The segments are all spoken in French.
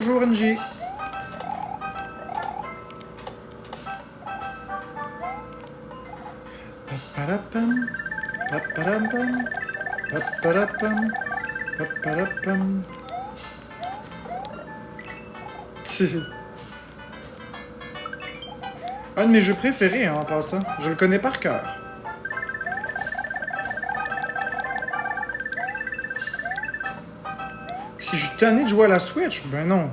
Bonjour NJ. Paparapam, paparapam, paparapam, paparapam. Un de mes jeux préférés, hein, en passant. Je le connais par cœur. Si je suis tanné de jouer à la Switch, ben non.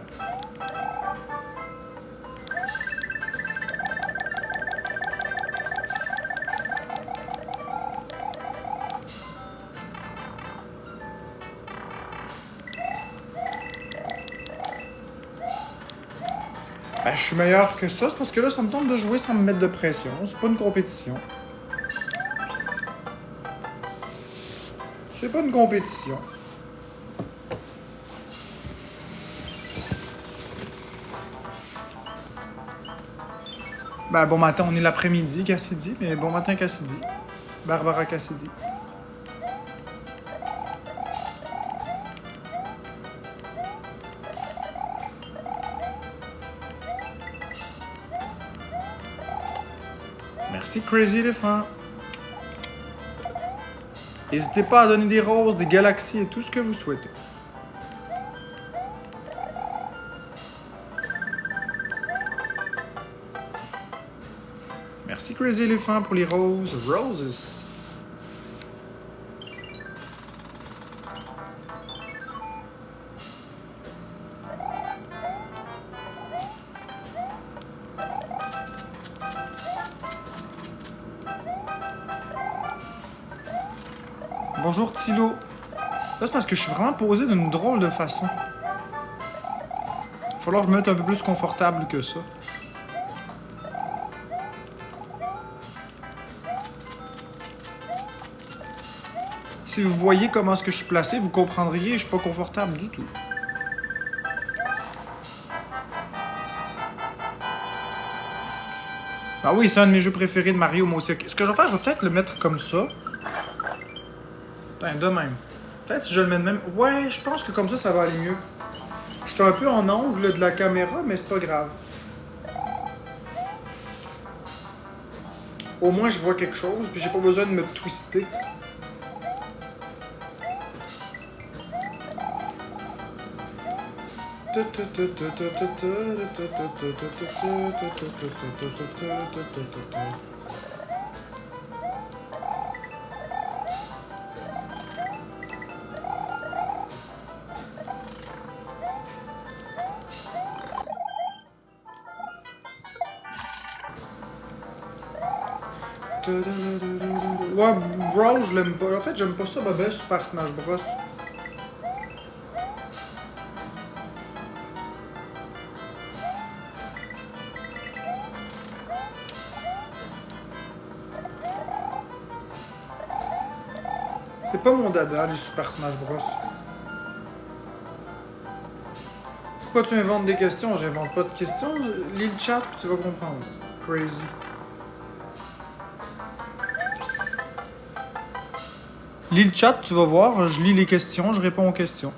Ben, je suis meilleur que ça, c'est parce que là, ça me tente de jouer sans me mettre de pression. C'est pas une compétition. C'est pas une compétition. Ben, bon matin, on est l'après-midi, Cassidy, mais bon matin, Cassidy. Barbara Cassidy. Merci, Crazy Elephant. N'hésitez pas à donner des roses, des galaxies et tout ce que vous souhaitez. Merci, Crazy Elephant, pour les roses. Roses. Bonjour Thilo. Là, c'est parce que je suis vraiment posé d'une drôle de façon. Il va falloir que je me mette un peu plus confortable que ça. Si vous voyez comment est-ce que je suis placé, vous comprendriez, je suis pas confortable du tout. Ah oui, c'est un de mes jeux préférés de Mario, moi aussi. Ce que je vais faire, je vais peut-être le mettre comme ça. Putain, de même. Peut-être si je le mets de même. Ouais, je pense que comme ça va aller mieux. Je suis un peu en angle de la caméra, mais c'est pas grave. Au moins, je vois quelque chose, puis j'ai pas besoin de me twister. Ouais, Brawl, je l'aime pas. En fait, j'aime pas ça, Bobby, Super Smash Bros. C'est pas mon dada, les Super Smash Bros. Pourquoi tu inventes des questions? J'invente pas de questions. Lis le chat, puis tu vas comprendre. Crazy. Lis le chat, tu vas voir. Je lis les questions, je réponds aux questions.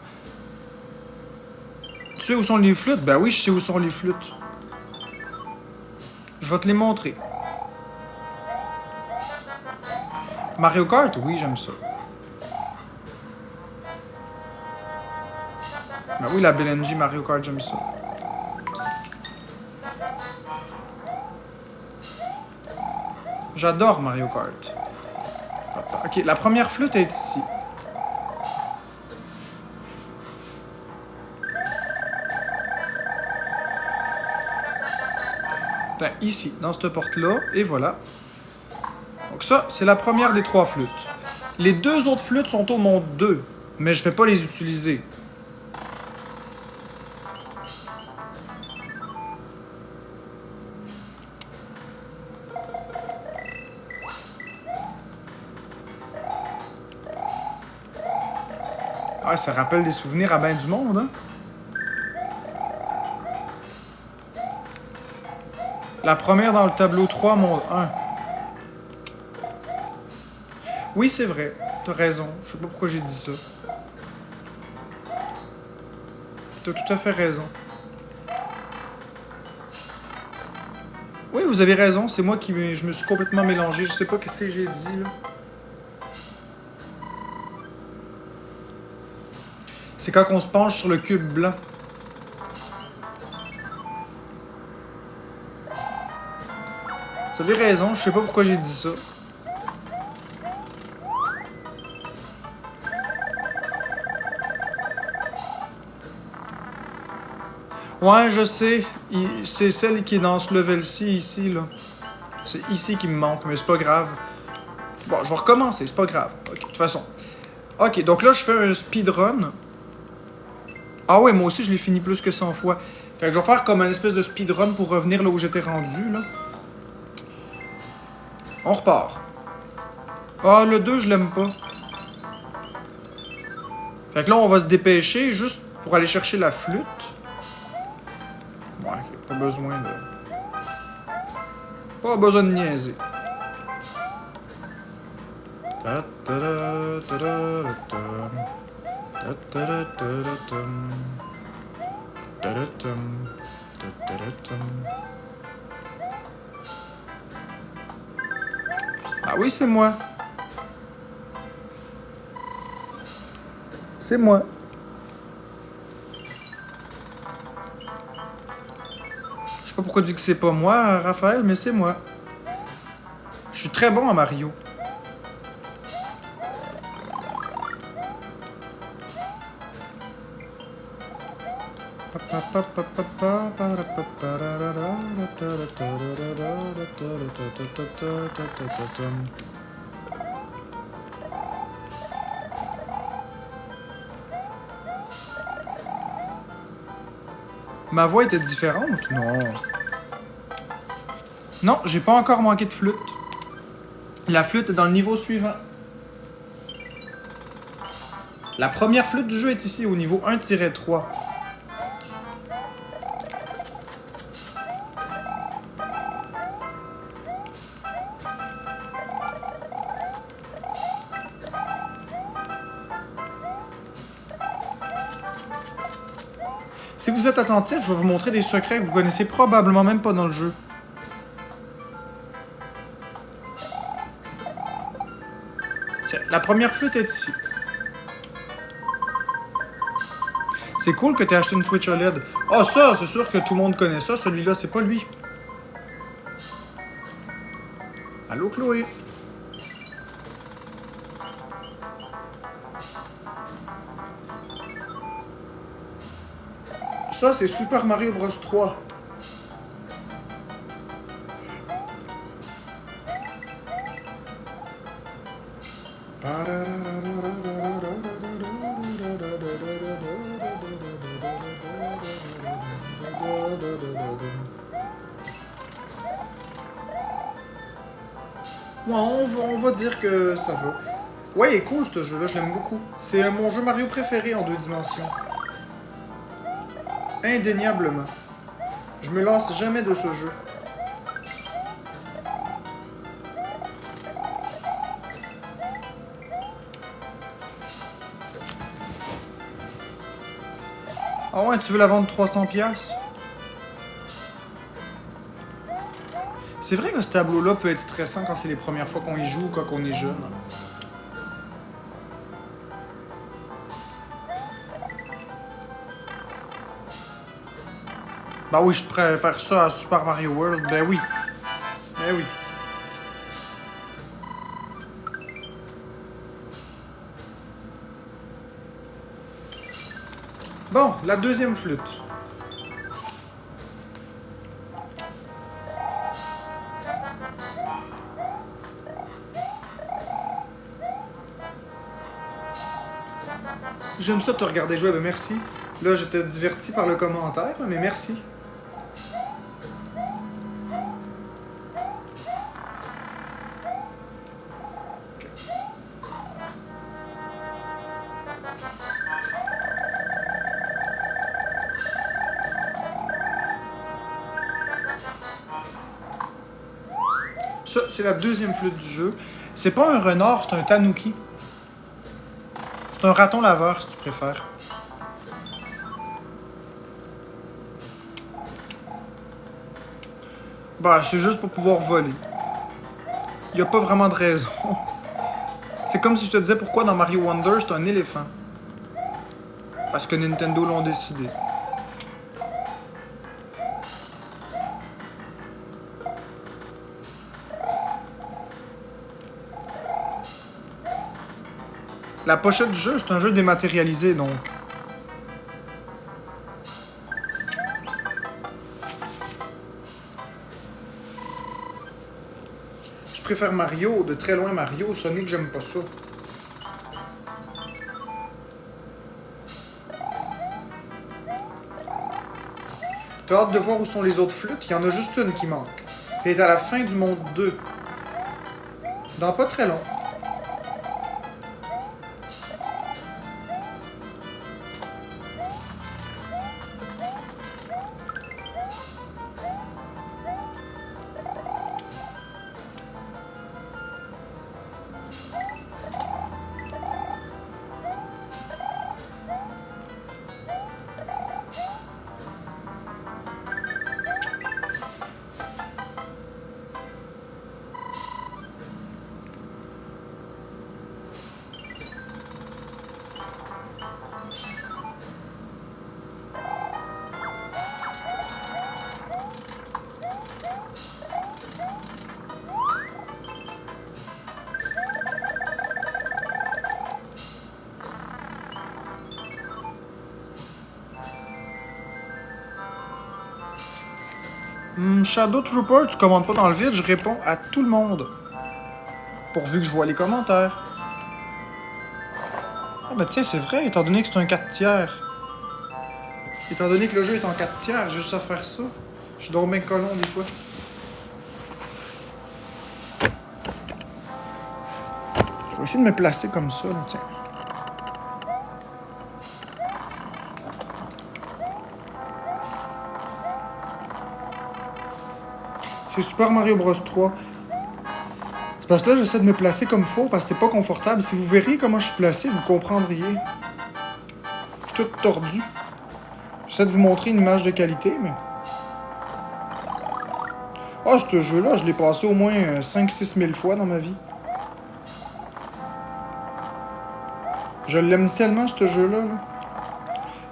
Tu sais où sont les flûtes? Ben oui, je sais où sont les flûtes. Je vais te les montrer. Mario Kart? Oui, j'aime ça. Ben oui, la BLNJ Mario Kart, j'aime ça. J'adore Mario Kart. Ok, la première flûte est ici. Enfin, ici, dans cette porte-là, et voilà. Donc ça, c'est la première des 3 flûtes. Les 2 autres flûtes sont au monde 2, mais je vais pas les utiliser. Ah, ça rappelle des souvenirs à ben du monde, hein? La première dans le tableau 3, monde 1. Oui, c'est vrai. T'as raison. Je sais pas pourquoi j'ai dit ça. T'as tout à fait raison. Oui, vous avez raison, c'est moi qui je me suis complètement mélangé. Je sais pas ce que j'ai dit, là. C'est quand on se penche sur le cube blanc. Vous avez raison, je sais pas pourquoi j'ai dit ça. Ouais, je sais. C'est celle qui est dans ce level-ci, ici, là. C'est ici qui me manque, mais c'est pas grave. Bon, je vais recommencer, c'est pas grave. Ok, de toute façon. Ok, donc là, je fais un speedrun. Ah ouais, moi aussi, je l'ai fini plus que 100 fois. Fait que je vais faire comme un espèce de speedrun pour revenir là où j'étais rendu, là. On repart. Ah, le 2, je l'aime pas. Fait que là, on va se dépêcher juste pour aller chercher la flûte. Ouais, pas besoin de... Pas besoin de niaiser. Ah oui, c'est moi. C'est moi. Je sais pas pourquoi tu dis que c'est pas moi, Raphaël, mais c'est moi. Je suis très bon à Mario. Ma voix était différente? Non. Non, j'ai pas encore manqué de flûte. La flûte est dans le niveau suivant. La première flûte du jeu est ici, au niveau 1-3. Si vous êtes attentif, je vais vous montrer des secrets que vous connaissez probablement même pas dans le jeu. Tiens, la première flûte est ici. C'est cool que tu aies acheté une Switch OLED. Ah, ça, c'est sûr que tout le monde connaît ça. Celui-là, c'est pas lui. Allô, Chloé? Ça, c'est Super Mario Bros 3. Ouais, on va dire que ça va. Ouais, il est cool ce jeu-là, je l'aime beaucoup. C'est mon jeu Mario préféré en 2 dimensions. Indéniablement. Je me lasse jamais de ce jeu. Ah ouais, tu veux la vendre 300$? C'est vrai que ce tableau-là peut être stressant quand c'est les premières fois qu'on y joue ou quand on est jeune. Bah oui, je préfère ça à Super Mario World. Ben oui. Ben oui. Bon, la deuxième flûte. J'aime ça te regarder jouer, ben merci. Là, j'étais diverti par le commentaire, mais merci. Ça, c'est la deuxième flûte du jeu. C'est pas un renard, c'est un tanuki. C'est un raton laveur, si tu préfères. Bah, c'est juste pour pouvoir voler. Y a pas vraiment de raison. C'est comme si je te disais pourquoi dans Mario Wonder c'est un éléphant. Parce que Nintendo l'ont décidé. La pochette du jeu, c'est un jeu dématérialisé, donc. Je préfère Mario, de très loin Mario. Sonic, j'aime pas ça. T'as hâte de voir où sont les autres flûtes? Il y en a juste une qui manque. Elle est à la fin du monde 2. Dans pas très long. Shadow Trooper, tu commandes pas dans le vide, je réponds à tout le monde. Pourvu que je vois les commentaires. Ah bah tiens, c'est vrai, étant donné que c'est un 4 tiers. Étant donné que le jeu est en 4 tiers, j'ai juste à faire ça. Je dors bien colon des fois. Je vais essayer de me placer comme ça, là, tiens. C'est Super Mario Bros 3. C'est parce que là, j'essaie de me placer comme faut, parce que c'est pas confortable. Si vous verriez comment je suis placé, vous comprendriez. Je suis tout tordu. J'essaie de vous montrer une image de qualité, mais... Ah, ce jeu-là, je l'ai passé au moins 5-6 000 fois dans ma vie. Je l'aime tellement, ce jeu-là. Là.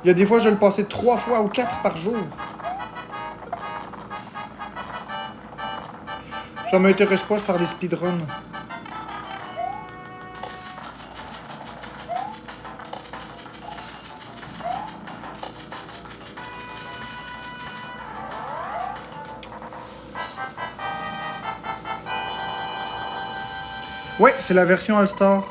Il y a des fois, je le passais 3 fois ou 4 par jour. Ça m'intéresse pas de faire des speedruns. Ouais, c'est la version All-Star.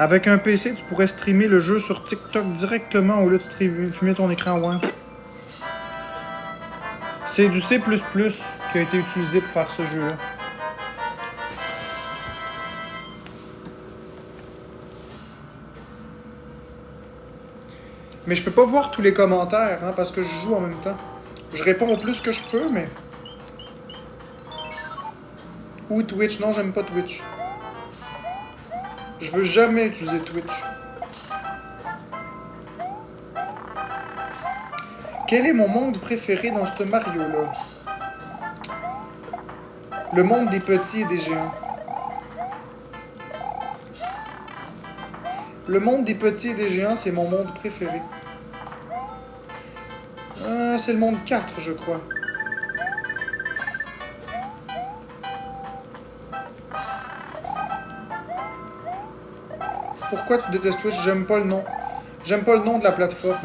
Avec un PC, tu pourrais streamer le jeu sur TikTok directement au lieu de fumer ton écran, ouais. C'est du C++ qui a été utilisé pour faire ce jeu-là. Mais je peux pas voir tous les commentaires, hein, parce que je joue en même temps. Je réponds au plus que je peux, mais... Ou Twitch. Non, j'aime pas Twitch. Je veux jamais utiliser Twitch. Quel est mon monde préféré dans ce Mario-là? Le monde des petits et des géants. Le monde des petits et des géants, c'est mon monde préféré. C'est le monde 4, je crois. Pourquoi tu détestes Twitch? J'aime pas le nom. J'aime pas le nom de la plateforme.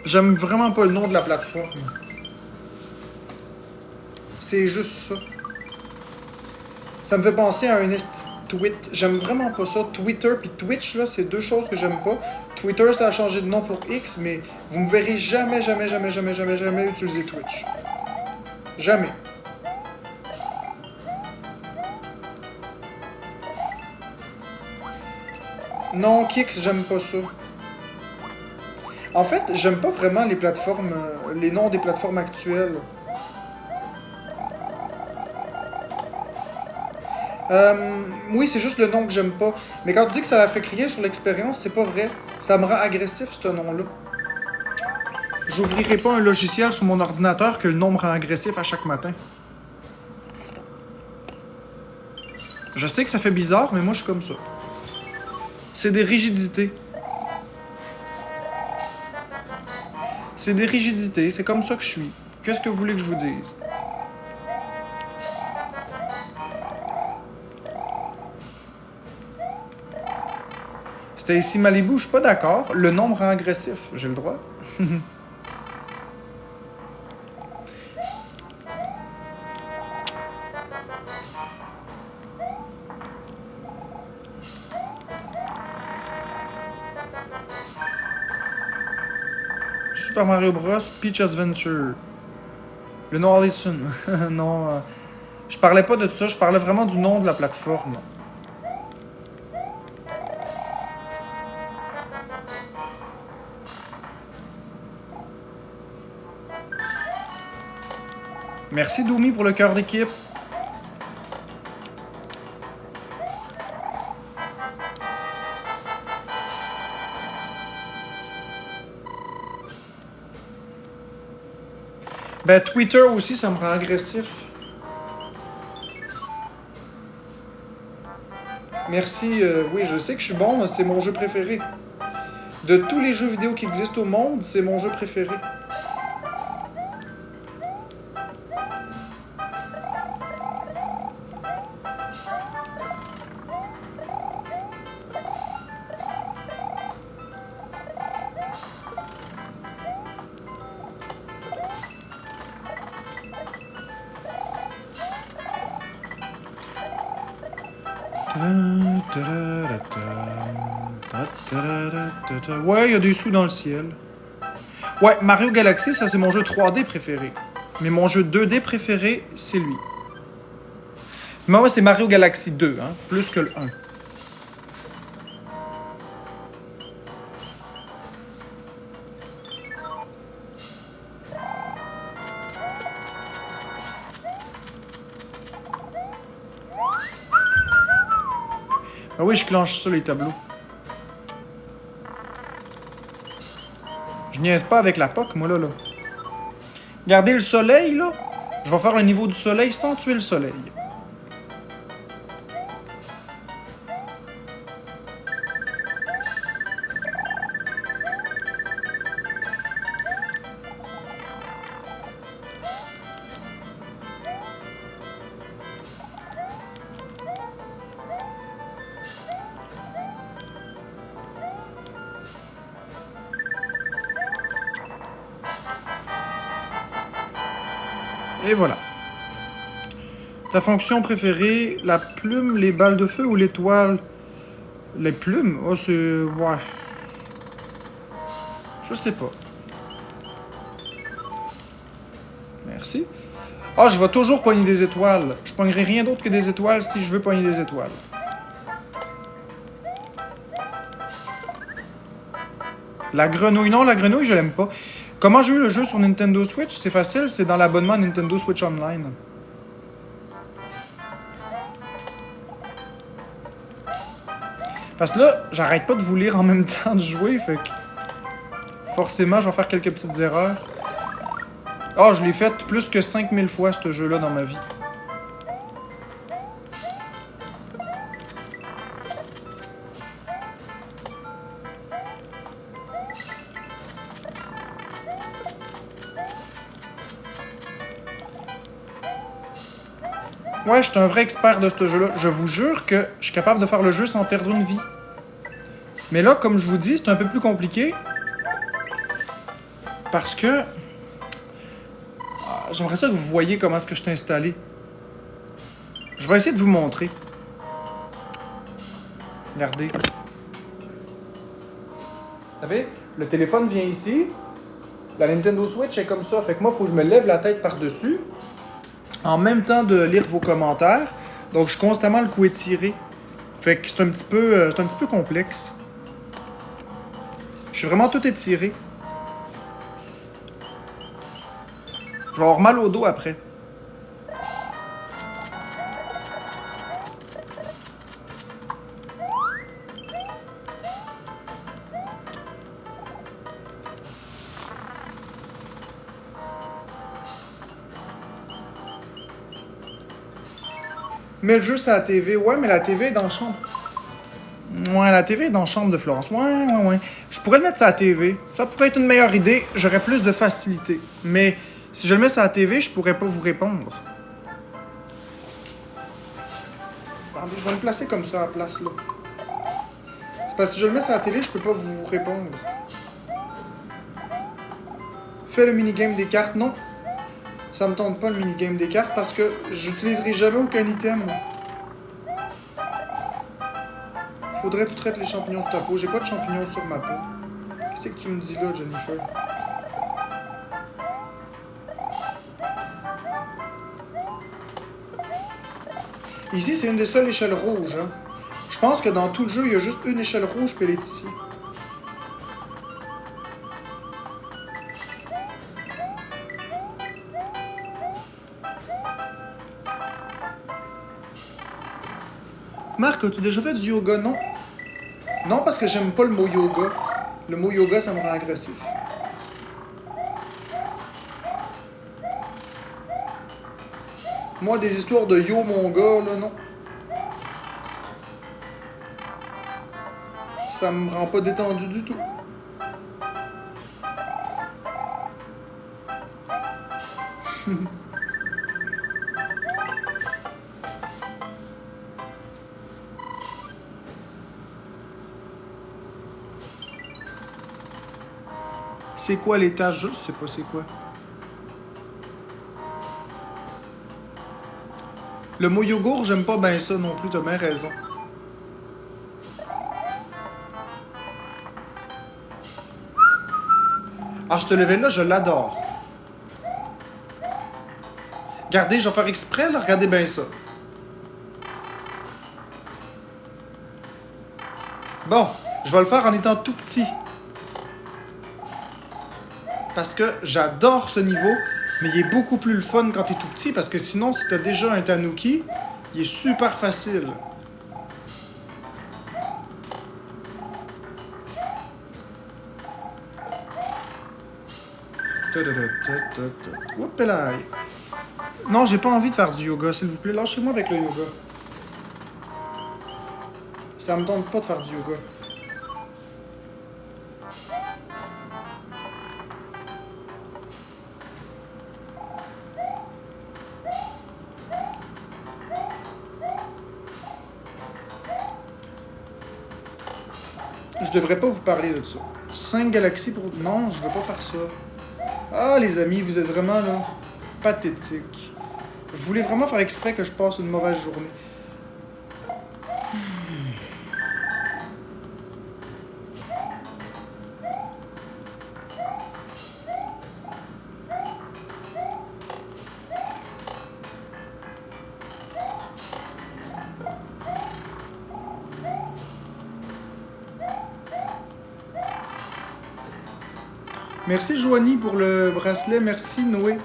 J'aime vraiment pas le nom de la plateforme. C'est juste ça. Ça me fait penser à un tweet. J'aime vraiment pas ça. Twitter puis Twitch, là, c'est deux choses que j'aime pas. Twitter, ça a changé de nom pour X, mais vous me verrez jamais utiliser Twitch. Jamais. Non, Kix, j'aime pas ça. En fait, j'aime pas vraiment les plateformes, les noms des plateformes actuelles. Oui, c'est juste le nom que j'aime pas. Mais quand tu dis que ça la fait crier sur l'expérience, c'est pas vrai. Ça me rend agressif, ce nom-là. J'ouvrirai pas un logiciel sur mon ordinateur que le nom me rend agressif à chaque matin. Je sais que ça fait bizarre, mais moi, je suis comme ça. C'est des rigidités. C'est des rigidités, c'est comme ça que je suis. Qu'est-ce que vous voulez que je vous dise? Stacy Malibu, je suis pas d'accord. Le nom me rend agressif. J'ai le droit. Super Mario Bros. Peach Adventure. Le nom Allison. Non, je parlais pas de ça. Je parlais vraiment du nom de la plateforme. Merci Doumi pour le cœur d'équipe. Ben Twitter aussi, ça me rend agressif. Merci, oui, je sais que je suis bon, c'est mon jeu préféré. De tous les jeux vidéo qui existent au monde, c'est mon jeu préféré. Ouais, il y a des sous dans le ciel. Ouais, Mario Galaxy, ça c'est mon jeu 3D préféré. Mais mon jeu 2D préféré, c'est lui. Mais ouais, c'est Mario Galaxy 2, hein, plus que le 1. Ah oui, je clenche ça, les tableaux. Je niaise pas avec la POC, moi, là. Regardez le soleil, là. Je vais faire le niveau du soleil sans tuer le soleil. Et voilà. Ta fonction préférée, la plume, les balles de feu ou l'étoile? Les plumes? Oh, c'est... Ouais. Je sais pas. Merci. Ah, je vais toujours pogner des étoiles. Je pognerai rien d'autre que des étoiles si je veux pogner des étoiles. La grenouille, non, la grenouille, je l'aime pas. Comment j'ai eu le jeu sur Nintendo Switch? C'est facile, c'est dans l'abonnement Nintendo Switch Online. Parce que là, j'arrête pas de vous lire en même temps de jouer, fait que... Forcément, je vais faire quelques petites erreurs. Ah, je l'ai fait plus que 5000 fois, ce jeu-là, dans ma vie. Ouais, je suis un vrai expert de ce jeu-là. Je vous jure que je suis capable de faire le jeu sans perdre une vie. Mais là, comme je vous dis, c'est un peu plus compliqué. Parce que... J'aimerais ça que vous voyez comment est-ce que je t'ai installé. Je vais essayer de vous montrer. Regardez. Vous savez, le téléphone vient ici. La Nintendo Switch est comme ça. Fait que moi, il faut que je me lève la tête par-dessus. En même temps de lire vos commentaires. Donc, je suis constamment le cou étiré. Fait que c'est un petit peu complexe. Je suis vraiment tout étiré. Je vais avoir mal au dos après. Mais le jeu, c'est à la TV. Ouais, mais la TV est dans la chambre. Ouais, la TV est dans la chambre de Florence. Ouais. Je pourrais le mettre sur la TV. Ça pourrait être une meilleure idée. J'aurais plus de facilité. Mais si je le mets sur la TV, je pourrais pas vous répondre. Attendez, je vais le placer comme ça à la place, là. C'est parce que si je le mets sur la télé, je peux pas vous répondre. Fais le minigame des cartes. Non. Ça me tente pas le minigame des cartes parce que j'utiliserai jamais aucun item. Faudrait que tu traites les champignons sur ta peau. J'ai pas de champignons sur ma peau. Qu'est-ce que tu me dis là, Jennifer? Ici, c'est une des seules échelles rouges. Hein. Je pense que dans tout le jeu, il y a juste une échelle rouge, puis elle est ici. Marc, as-tu déjà fait du yoga? Non. Non, parce que j'aime pas le mot yoga. Le mot yoga, ça me rend agressif. Moi, des histoires de yo, mon gars, là, non. Ça me rend pas détendu du tout. C'est quoi l'étage? Je sais pas c'est quoi. Le mot yogourt, j'aime pas bien ça non plus, t'as bien raison. Ah, ce level-là, je l'adore. Regardez, je vais faire exprès, là, regardez bien ça. Bon, je vais le faire en étant tout petit. Parce que j'adore ce niveau, mais il est beaucoup plus le fun quand t'es tout petit, parce que sinon, si t'as déjà un tanuki, il est super facile. Oups là. Non, j'ai pas envie de faire du yoga, s'il vous plaît. Lâchez-moi avec le yoga. Ça me tente pas de faire du yoga. Je devrais pas vous parler de ça. 5 galaxies pour... Non, je veux pas faire ça. Ah, les amis, vous êtes vraiment, là, pathétiques. Vous voulez vraiment faire exprès que je passe une mauvaise journée. Merci Joanie pour le bracelet. Merci Noé.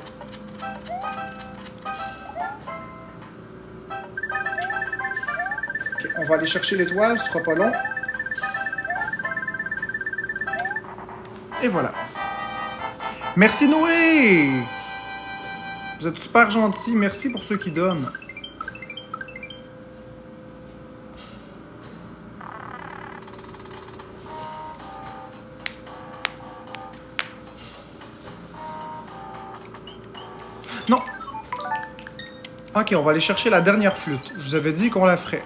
Ok, on va aller chercher l'étoile, ce sera pas long. Et voilà. Merci Noé! Vous êtes super gentils. Merci pour ceux qui donnent. Non. Ok, on va aller chercher la dernière flûte. Je vous avais dit qu'on la ferait.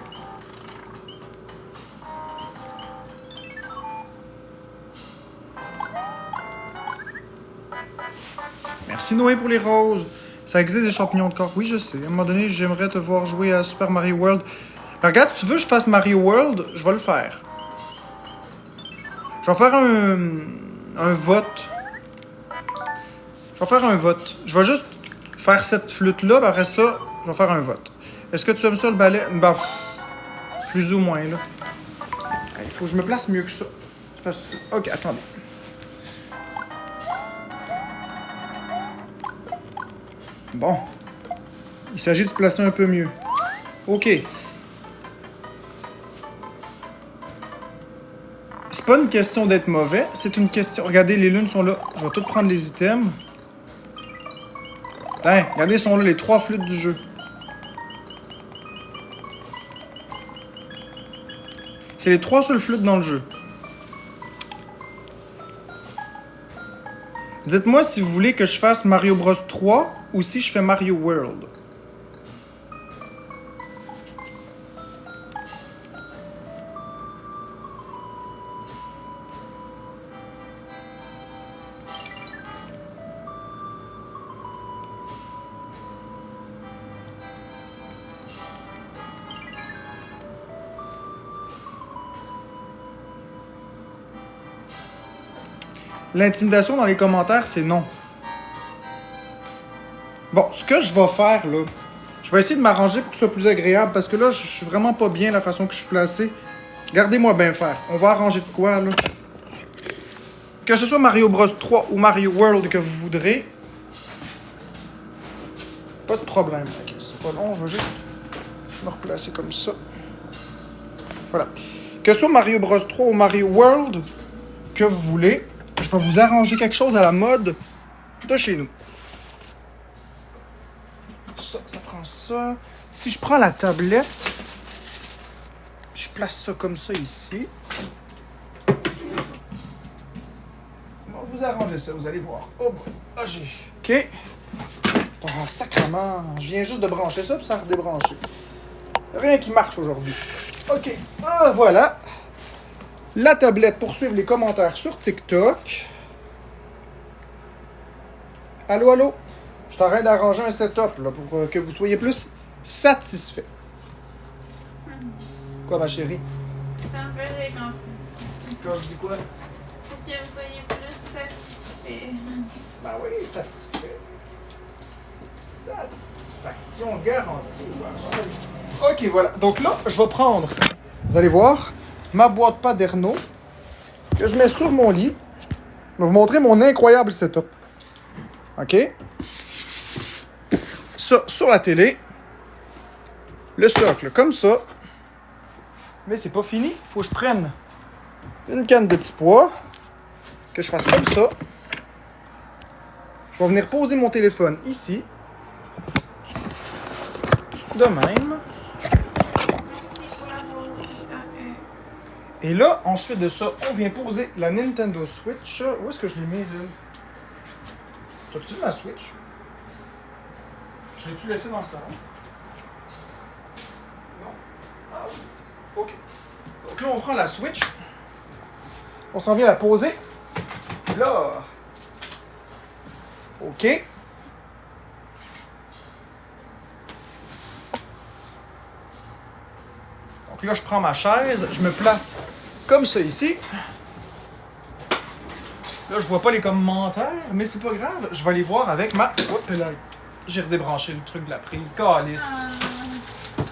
Merci Noé pour les roses. Ça existe des champignons de corps. Oui, je sais. À un moment donné, j'aimerais te voir jouer à Super Mario World. Mais regarde, si tu veux que je fasse Mario World, je vais le faire. Je vais faire un vote. Je vais faire un vote. Je vais juste faire cette flûte-là, après ça, je vais faire un vote. Est-ce que tu aimes ça, le ballet? Bah, plus ou moins, là. Il faut que je me place mieux que ça. C'est Ok, attendez. Bon. Il s'agit de se placer un peu mieux. Ok. C'est pas une question d'être mauvais, c'est une question... Regardez, les lunes sont là. Je vais tout prendre les items. Hein, regardez, ils sont là, les 3 flûtes du jeu. C'est les 3 seules flûtes dans le jeu. Dites-moi si vous voulez que je fasse Mario Bros 3 ou si je fais Mario World. L'intimidation dans les commentaires, c'est non. Bon, ce que je vais faire, là, je vais essayer de m'arranger pour que ce soit plus agréable, parce que là, je suis vraiment pas bien la façon que je suis placé. Regardez-moi bien faire. On va arranger de quoi, là? Que ce soit Mario Bros 3 ou Mario World que vous voudrez, pas de problème. Ok, c'est pas long, je vais juste me replacer comme ça. Voilà. Que ce soit Mario Bros 3 ou Mario World que vous voulez, je vais vous arranger quelque chose à la mode de chez nous. Ça prend ça. Si je prends la tablette, je place ça comme ça ici. On va vous arranger ça, vous allez voir. Oh, ah, j'ai... OK. Oh, sacrement. Je viens juste de brancher ça, puis ça a redébranché. Rien qui marche aujourd'hui. OK. Ah, voilà. La tablette pour suivre les commentaires sur TikTok. Allô, allô? Je suis en train d'arranger un setup là, pour que vous soyez plus satisfait. Quoi, ma chérie? Ça me fait rire quand tu dis. Quand je dis quoi? Pour que vous soyez plus satisfait. Ben oui, satisfait. Satisfaction garantie. Ok, voilà. Donc là, je vais prendre, vous allez voir, ma boîte Paderno que je mets sur mon lit. Je vais vous montrer mon incroyable setup. OK? Ça, sur la télé. Le socle, comme ça. Mais c'est pas fini. Faut que je prenne une canne de petits pois. Que je fasse comme ça. Je vais venir poser mon téléphone ici. De même. Et là, ensuite de ça, on vient poser la Nintendo Switch. Où est-ce que je l'ai mise, elle? T'as-tu ma Switch? Je l'ai-tu laissée dans le salon? Non. Ah oui. OK. Donc là, on prend la Switch. On s'en vient la poser. Là. OK. Donc là, je prends ma chaise, je me place comme ça ici. Là, je vois pas les commentaires, mais c'est pas grave. Je vais les voir avec ma... Oups, là, j'ai redébranché le truc de la prise. Calice.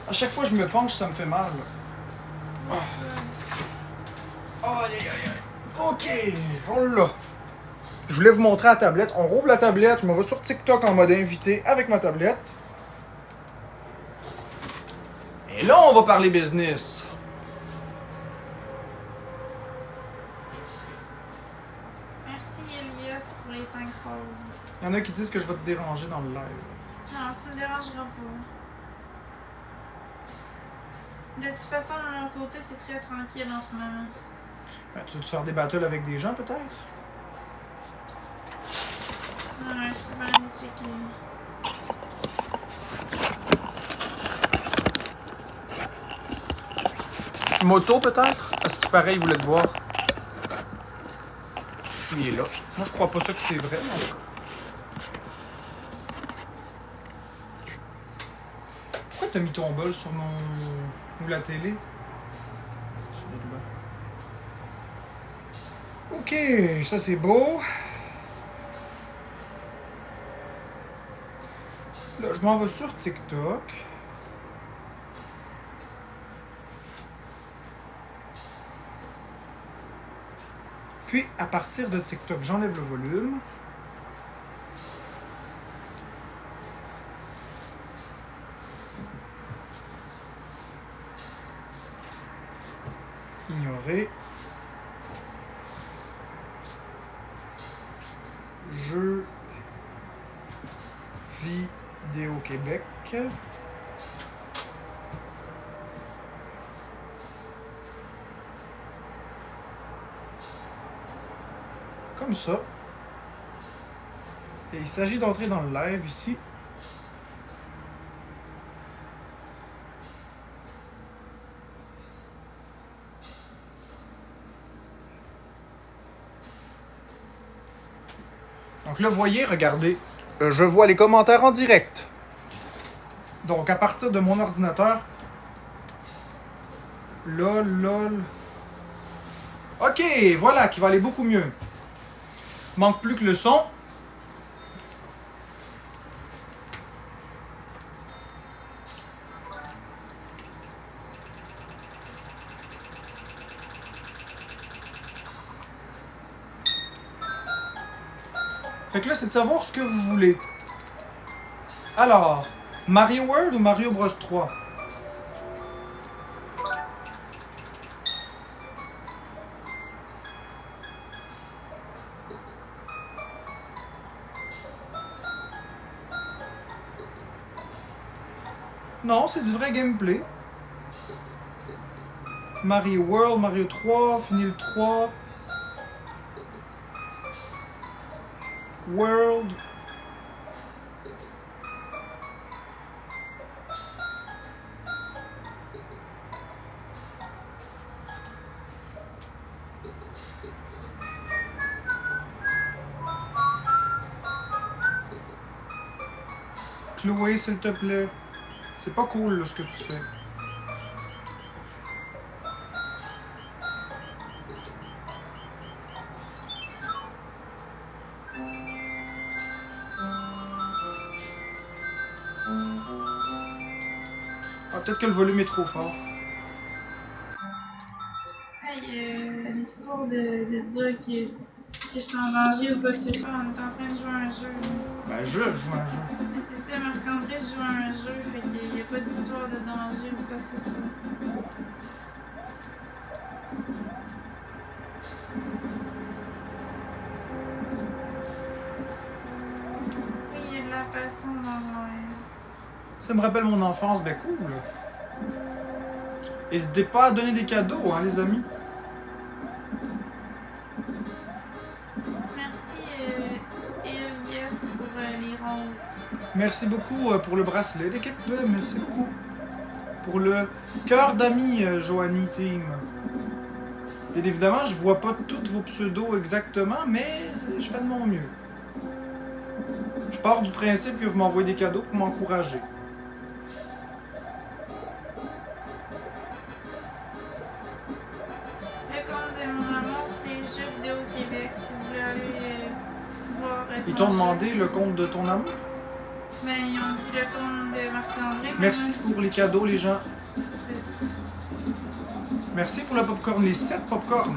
À chaque fois que je me penche, ça me fait mal. Oh. Aïe, aïe, aïe. OK, on l'a. Je voulais vous montrer la tablette. On rouvre la tablette. Je me vais sur TikTok en mode invité avec ma tablette. Et là, on va parler business. Merci Elias pour les 5 pauses. Il y en a qui disent que je vais te déranger dans le live. Non, tu me dérangeras pas. De toute façon, de mon côté, c'est très tranquille en ce moment. Ben, tu veux te faire des battles avec des gens, peut-être? Ouais, je peux pas aller checker. Moto, peut-être? Est-ce qu'il paraît, il voulait te voir? S'il est là. Moi, je crois pas ça que c'est vrai, mais en tout cas. Pourquoi t'as mis ton bol sur mon... ou la télé? Ok, ça c'est beau. Là, je m'en vais sur TikTok. Puis, à partir de TikTok, j'enlève le volume. Ignorer. Jeux vidéo Québec. Comme ça. Et il s'agit d'entrer dans le live ici. Donc là, voyez, regardez, je vois les commentaires en direct. Donc, à partir de mon ordinateur, lol. Ok, voilà, qui va aller beaucoup mieux. Manque plus que le son. Fait que là, c'est de savoir ce que vous voulez. Alors, Mario World ou Mario Bros 3? Non, c'est du vrai gameplay. Mario World, Mario 3, fini le 3. World. Chloé, s'il te plaît. C'est pas cool là, ce que tu fais. Ah, peut-être que le volume est trop fort. Hey, l'histoire de dire que je suis en danger ou quoi que ce soit, on est en train de jouer à un jeu. Ben, je joue à un jeu. Mais c'est ça, Marc-André joue à un jeu, fait qu'il n'y a pas d'histoire de danger ou quoi que ce soit. Oui, il y a de la passion dans l'air. Ça me rappelle mon enfance, ben cool. N'hésitez pas à donner des cadeaux, hein, les amis. Merci, Elias, pour les roses. Merci beaucoup pour le bracelet d'équipe. Merci beaucoup pour le cœur d'amis, Joanie Team. Bien évidemment, je vois pas tous vos pseudos exactement, mais je fais de mon mieux. Je pars du principe que vous m'envoyez des cadeaux pour m'encourager. Le compte de mon amour, c'est Jeux vidéo Québec, si vous voulez aller voir. Ils t'ont demandé le compte de ton amour? Ben, ils ont dit le compte de Marc-André. Merci pour les cadeaux, les gens. Merci pour le popcorn, les 7 popcorn.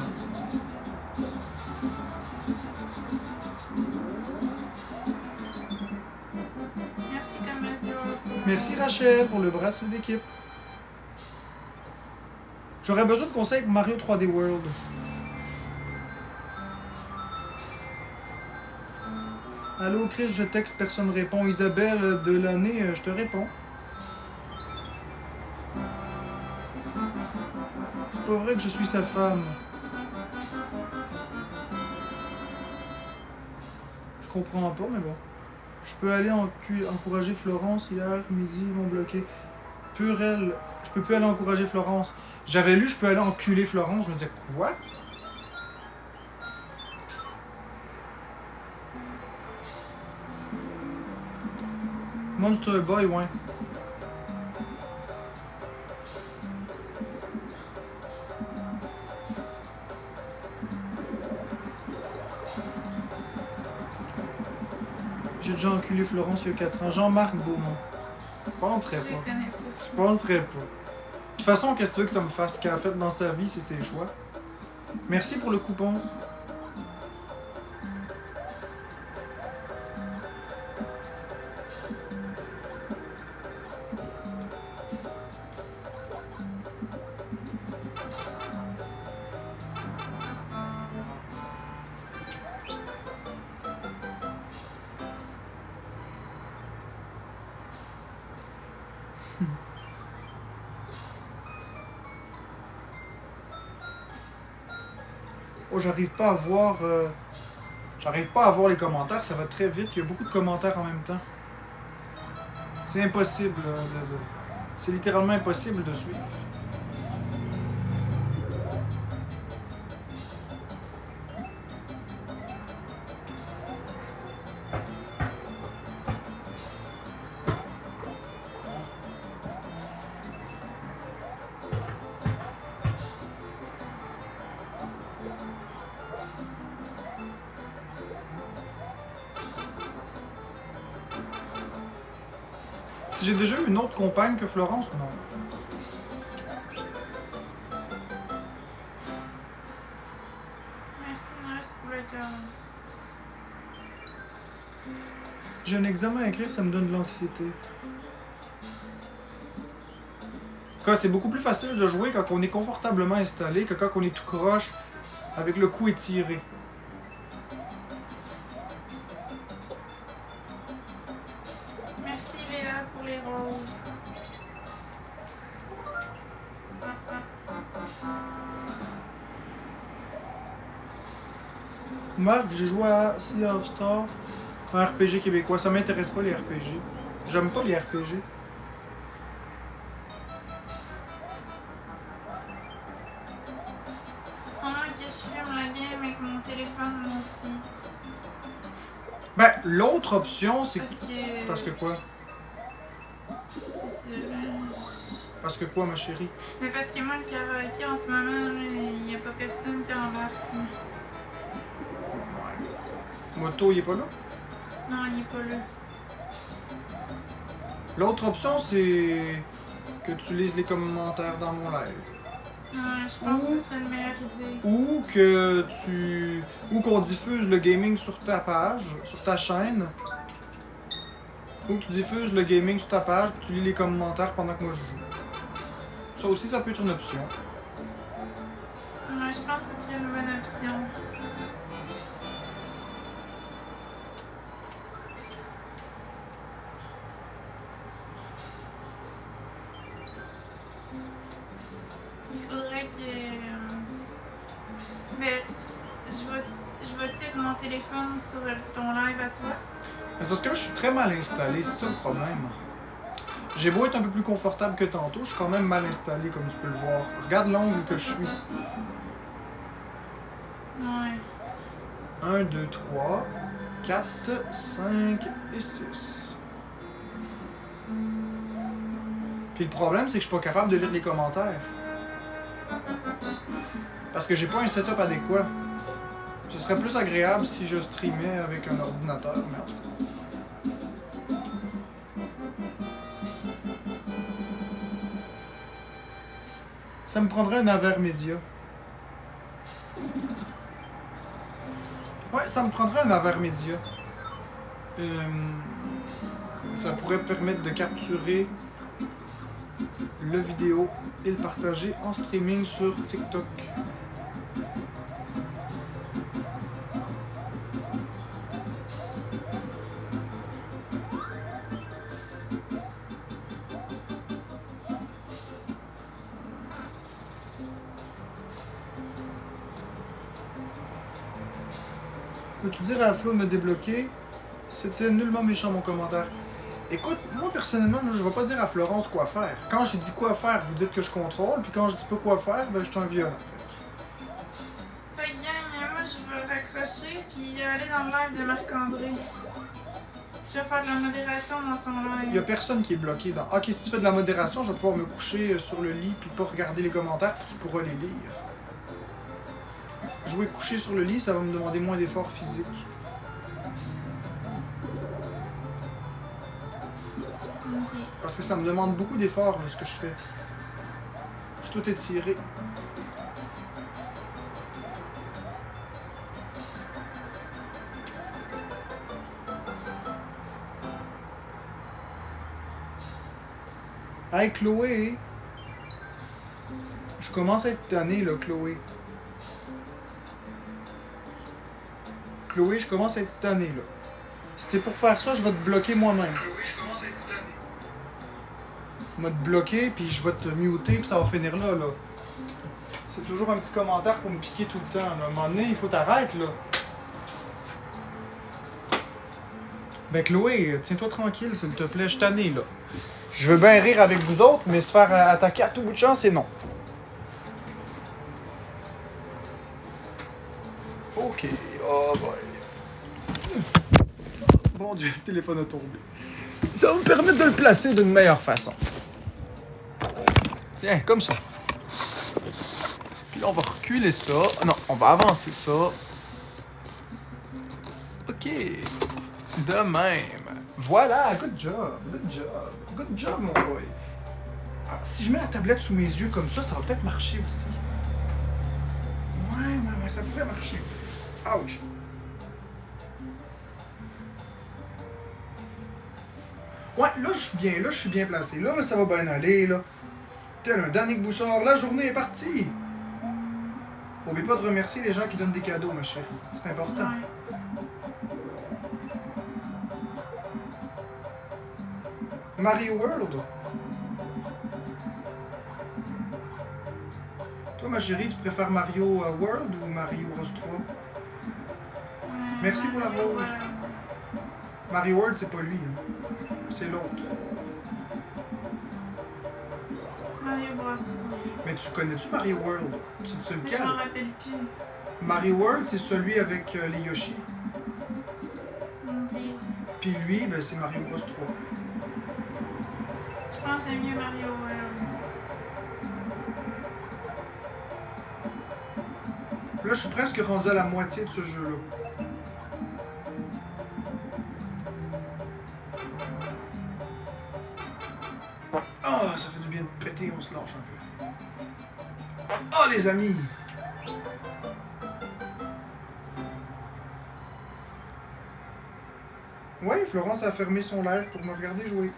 Merci, Commission. Merci Rachel pour le bracelet d'équipe. J'aurais besoin de conseils pour Mario 3D World. Allô Chris, je texte, personne ne répond. Isabelle de l'année, je te réponds. C'est pas vrai que je suis sa femme. Je comprends pas, mais bon. Je peux aller encourager Florence. Hier midi, ils m'ont bloqué. Purel, je peux plus aller encourager Florence. J'avais lu, je peux aller enculer Florence. Je me disais, quoi? Monster Boy, ouais. J'ai déjà enculé Florence il y a 4 ans. Jean-Marc Beaumont. Je penserais Je pas. les connais pas. Je penserais pas. De toute façon, qu'est-ce que tu veux que ça me fasse? Ce qu'elle a fait dans sa vie, c'est ses choix. Merci pour le coupon. Oh, j'arrive pas à voir... J'arrive pas à voir les commentaires, ça va très vite. Il y a beaucoup de commentaires en même temps. C'est impossible. C'est littéralement impossible de suivre. Si j'ai déjà eu une autre compagne que Florence, non. Merci Nurse pour le cœur. J'ai un examen à écrire, ça me donne de l'anxiété. C'est beaucoup plus facile de jouer quand on est confortablement installé que quand on est tout croche avec le cou étiré. Merci Léa pour les roses. Marc, j'ai joué à Sea of Stars, un RPG québécois. Ça m'intéresse pas les RPG. J'aime pas les RPG. Pendant que je filme la game avec mon téléphone, moi aussi. Ben, l'autre option, c'est... Parce que... Parce que quoi? C'est ça. Parce que quoi, ma chérie? Mais parce que moi, le karaoké, en ce moment, il n'y a pas personne qui embarque. Ouais. Moto, il est pas là? Non, il est pas là. L'autre option, c'est que tu lises les commentaires dans mon live. Ouais, je pense que ce serait une meilleure idée. Ou que tu... Ou qu'on diffuse le gaming sur ta page, sur ta chaîne. Ou que tu diffuses le gaming sur ta page, puis tu lis les commentaires pendant que moi je joue. Ça aussi, ça peut être une option. Ouais, je pense que ce serait une bonne option. Il faudrait que... Mais je vais-tu avec mon téléphone sur ton live à toi? C'est parce que là, je suis très mal installé, c'est ça le problème. J'ai beau être un peu plus confortable que tantôt, je suis quand même mal installé, comme tu peux le voir. Regarde l'angle que je suis. Ouais. 1, 2, 3, 4, 5 et 6. Puis le problème, c'est que je suis pas capable de lire les commentaires. Parce que j'ai pas un setup adéquat. Ce serait plus agréable si je streamais avec un ordinateur, mais en tout cas. Ça me prendrait un Avermedia. Ouais, ça me prendrait un Avermedia. Ça pourrait permettre de capturer le vidéo et le partager en streaming sur TikTok. Peux-tu dire à Flo de me débloquer? C'était nullement méchant mon commentaire. Écoute, moi personnellement, je vais pas dire à Florence quoi faire. Quand je dis quoi faire, vous dites que je contrôle, puis quand je dis pas quoi faire, ben je suis un violent. Fait que gang, moi je vais raccrocher puis aller dans le live de Marc-André. Je vais faire de la modération dans son live. Il y a personne qui est bloqué dans... Ok, si tu fais de la modération, je vais pouvoir me coucher sur le lit puis pas regarder les commentaires, puis tu pourras les lire. Jouer couché sur le lit, ça va me demander moins d'efforts physiques. Ok. Parce que ça me demande beaucoup d'efforts, ce que je fais. Je suis tout étiré. Hey Chloé! Je commence à être tanné là, Chloé. Chloé, je commence à être tanné là. Si t'es pour faire ça, je vais te bloquer moi-même. Chloé, je commence à être tanné. Je vais te bloquer, puis je vais te muter, puis ça va finir là, là. C'est toujours un petit commentaire pour me piquer tout le temps. Là. À un moment donné, il faut t'arrêter, là. Ben Chloé, tiens-toi tranquille, s'il te plaît, je suis tanné, là. Je veux bien rire avec vous autres, mais se faire attaquer à tout bout de champ, c'est non. Ok, oh boy. Bon Dieu, le téléphone a tombé. Ça va me permettre de le placer d'une meilleure façon. Tiens, comme ça. Puis là, on va reculer ça. Non, on va avancer ça. Ok. De même. Voilà, good job, good job. Good job, mon boy. Ah, si je mets la tablette sous mes yeux comme ça va peut-être marcher aussi. Ouais, ça pourrait marcher. Ouch. Ouais, là, je suis bien placé. Là, ça va bien aller, là. Tel un Danick Bouchard, la journée est partie. N'oubliez pas de remercier les gens qui donnent des cadeaux, ma chérie. C'est important. Ouais. Mario World. Toi, ma chérie, tu préfères Mario World ou Mario Bros 3? Merci pour la rose. Mario World, c'est pas lui. Hein. C'est l'autre. Mario Bros. Mais tu connais-tu Mario World? C'est lequel? Je m'en rappelle plus. Mario World, c'est celui avec les Yoshi. Ok. Puis lui, ben, c'est Mario Bros 3. Je pense que j'aime mieux Mario World. Là, je suis presque rendu à la moitié de ce jeu-là. Ah, ça fait du bien de péter, on se lâche un peu. Oh, les amis! Ouais, Florence a fermé son live pour me regarder jouer.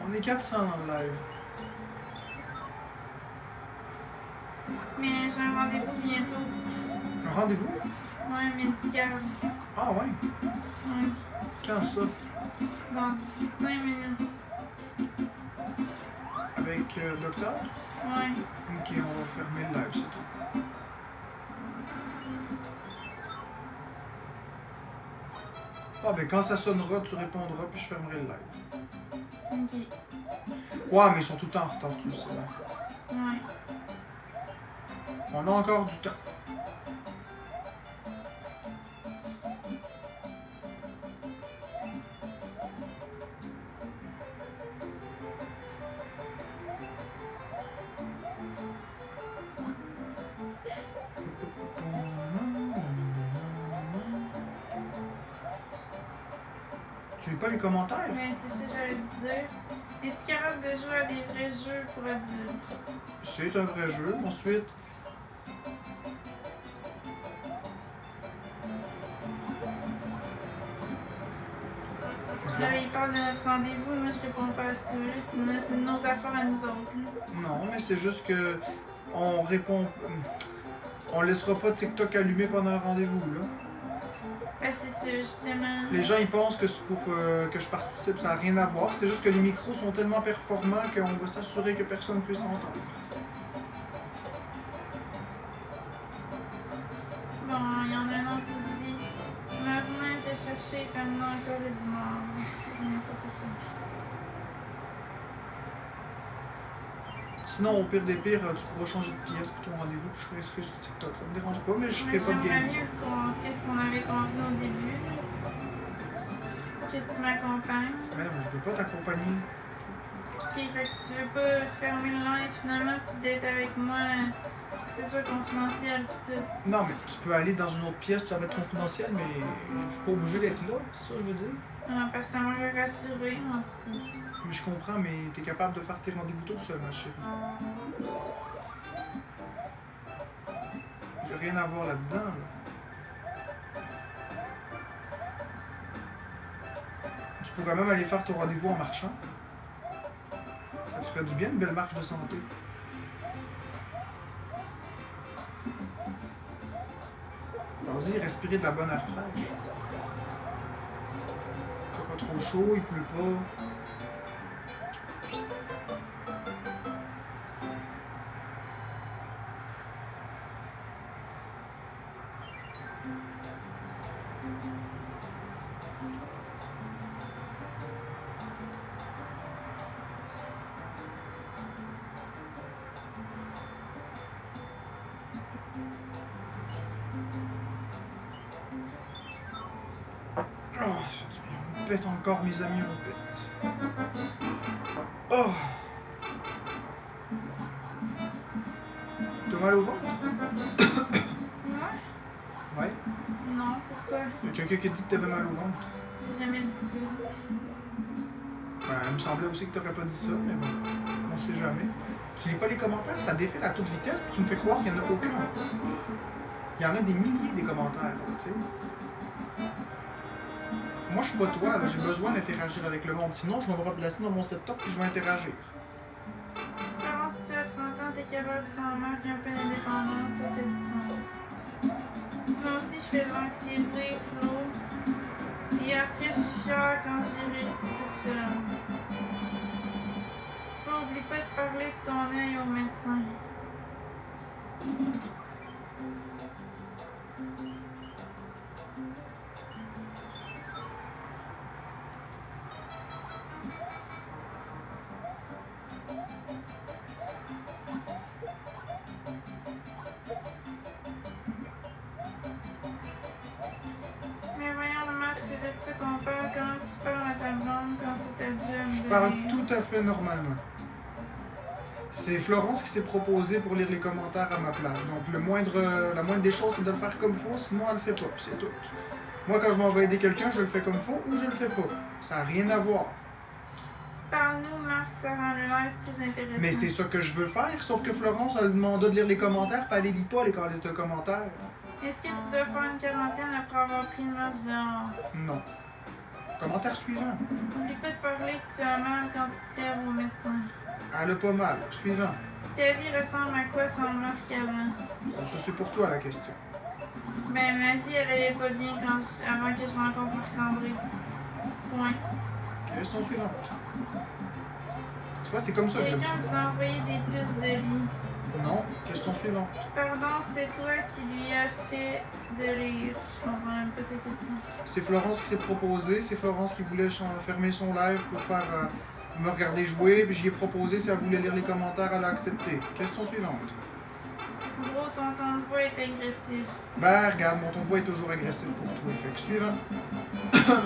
On est 400 dans le live. Mais j'ai un rendez-vous bientôt. Un rendez-vous? Ouais, médical. Ah ouais? Ouais. Quand ça? Dans 5 minutes. Avec le docteur? Ouais. Ok, on va fermer le live, c'est tout. Ah ben quand ça sonnera, tu répondras puis je fermerai le live. Ok. Ouais, mais ils sont tout le temps en retard, tu le sais. Hein. Ouais. On a encore du temps. Tu lis pas les commentaires? Mais c'est ça que j'allais te dire. Es-tu capable de jouer à des vrais jeux pour adultes? C'est un vrai jeu. Ensuite, Là, il parle de notre rendez-vous, moi je réponds pas à ça. C'est nos affaires à nous autres. non, mais c'est juste que on répond. On laissera pas TikTok allumé pendant un rendez-vous, là. Ben, c'est ça, justement. Les gens, ils pensent que c'est pour que je participe, ça n'a rien à voir. C'est juste que les micros sont tellement performants qu'on va s'assurer que personne ne puisse entendre. Bon, il y en a un autre qui dit Maintenant, te chercher, t'amener encore du Nord. N'importe quoi. Sinon, au pire des pires, tu pourras changer de pièce pour ton rendez-vous. Je serai inscrit sur TikTok. Ça me dérange pas, mais je ferai pas de J'aimerais game. mieux qu'est-ce qu'on avait convenu au début. Que tu m'accompagnes. Mais non, je veux pas t'accompagner. Ok, fait que tu veux pas fermer le live finalement pis d'être avec moi. C'est sûr confidentiel pis tout. Non, mais tu peux aller dans une autre pièce, ça va être confidentiel, mais je suis pas obligé d'être là. C'est ça que je veux dire. Ah, parce que ça m'aurait rassuré en tout cas. Mais je comprends, mais t'es capable de faire tes rendez-vous tout seul, ma chérie. J'ai rien à voir là-dedans, là. Tu pourrais même aller faire ton rendez-vous en marchant. Ça te ferait du bien, une belle marche de santé. Vas-y, respirez de la bonne air fraîche. Il fait pas trop chaud, il pleut pas. Oh, on pète encore, mes amis, on pète. Oh! T'as mal au ventre? Moi? Ouais. Non, pourquoi? Y'a quelqu'un qui a dit que t'avais mal au ventre? J'ai jamais dit ça. Ben, il me semblait aussi que t'aurais pas dit ça, mais bon, on sait jamais. Tu lis pas les commentaires, ça défile à toute vitesse, puis tu me fais croire qu'il y en a aucun. Il y en a des milliers des commentaires, tu sais. Moi, je suis pas toi, là, j'ai besoin d'interagir avec le monde. Sinon, je vais me replacer dans mon setup puis je vais interagir. Florence, si tu as 30 ans, t'es capable sans marque, un peu d'indépendance, ça fait du sens. Moi aussi, je fais de l'anxiété, Flo. Et après, je suis fière quand j'ai réussi tout seul. Flo, oublie pas de parler de ton œil au médecin. Mais voyons, Max, c'est de ça qu'on parle. Comment tu parles à ta blonde quand c'est ta job? Je parle tout à fait normalement. C'est Florence qui s'est proposée pour lire les commentaires à ma place. Donc la moindre des choses, c'est de le faire comme il faut, sinon elle le fait pas, c'est tout. Moi, quand je m'en vais aider quelqu'un, je le fais comme il faut ou je le fais pas. Ça n'a rien à voir. Parle-nous, Marc, ça rend le live plus intéressant. Mais c'est ça que je veux faire, sauf que Florence, elle demandé de lire les commentaires, puis elle les lit pas, les calices de commentaires. Est-ce que tu dois faire une quarantaine après avoir pris une marche dehors? Non. Commentaire suivant. N'oublie pas de parler que tu as mal quand tu te lèves au médecin. Elle a pas mal. Suivant. Ta vie ressemble à quoi sans Marc avant? Bon, ça, c'est pour toi la question. Ben, ma vie, elle allait pas bien avant que je rencontre Marc-André. Point. Question suivante. Tu vois, c'est comme ça que j'aime Quelqu'un ça. vous a envoyé des puces de lit. Non. Question suivante. Pardon, c'est toi qui lui as fait de lire. Je comprends même pas cette question. C'est Florence qui s'est proposée. C'est Florence qui voulait fermer son live pour faire me regarder jouer. Puis j'y ai proposé si elle voulait lire les commentaires, elle a accepté. Question suivante. Gros, ton ton de voix est agressif. Ben, regarde, mon ton de voix est toujours agressif pour toi. Fait que suivant.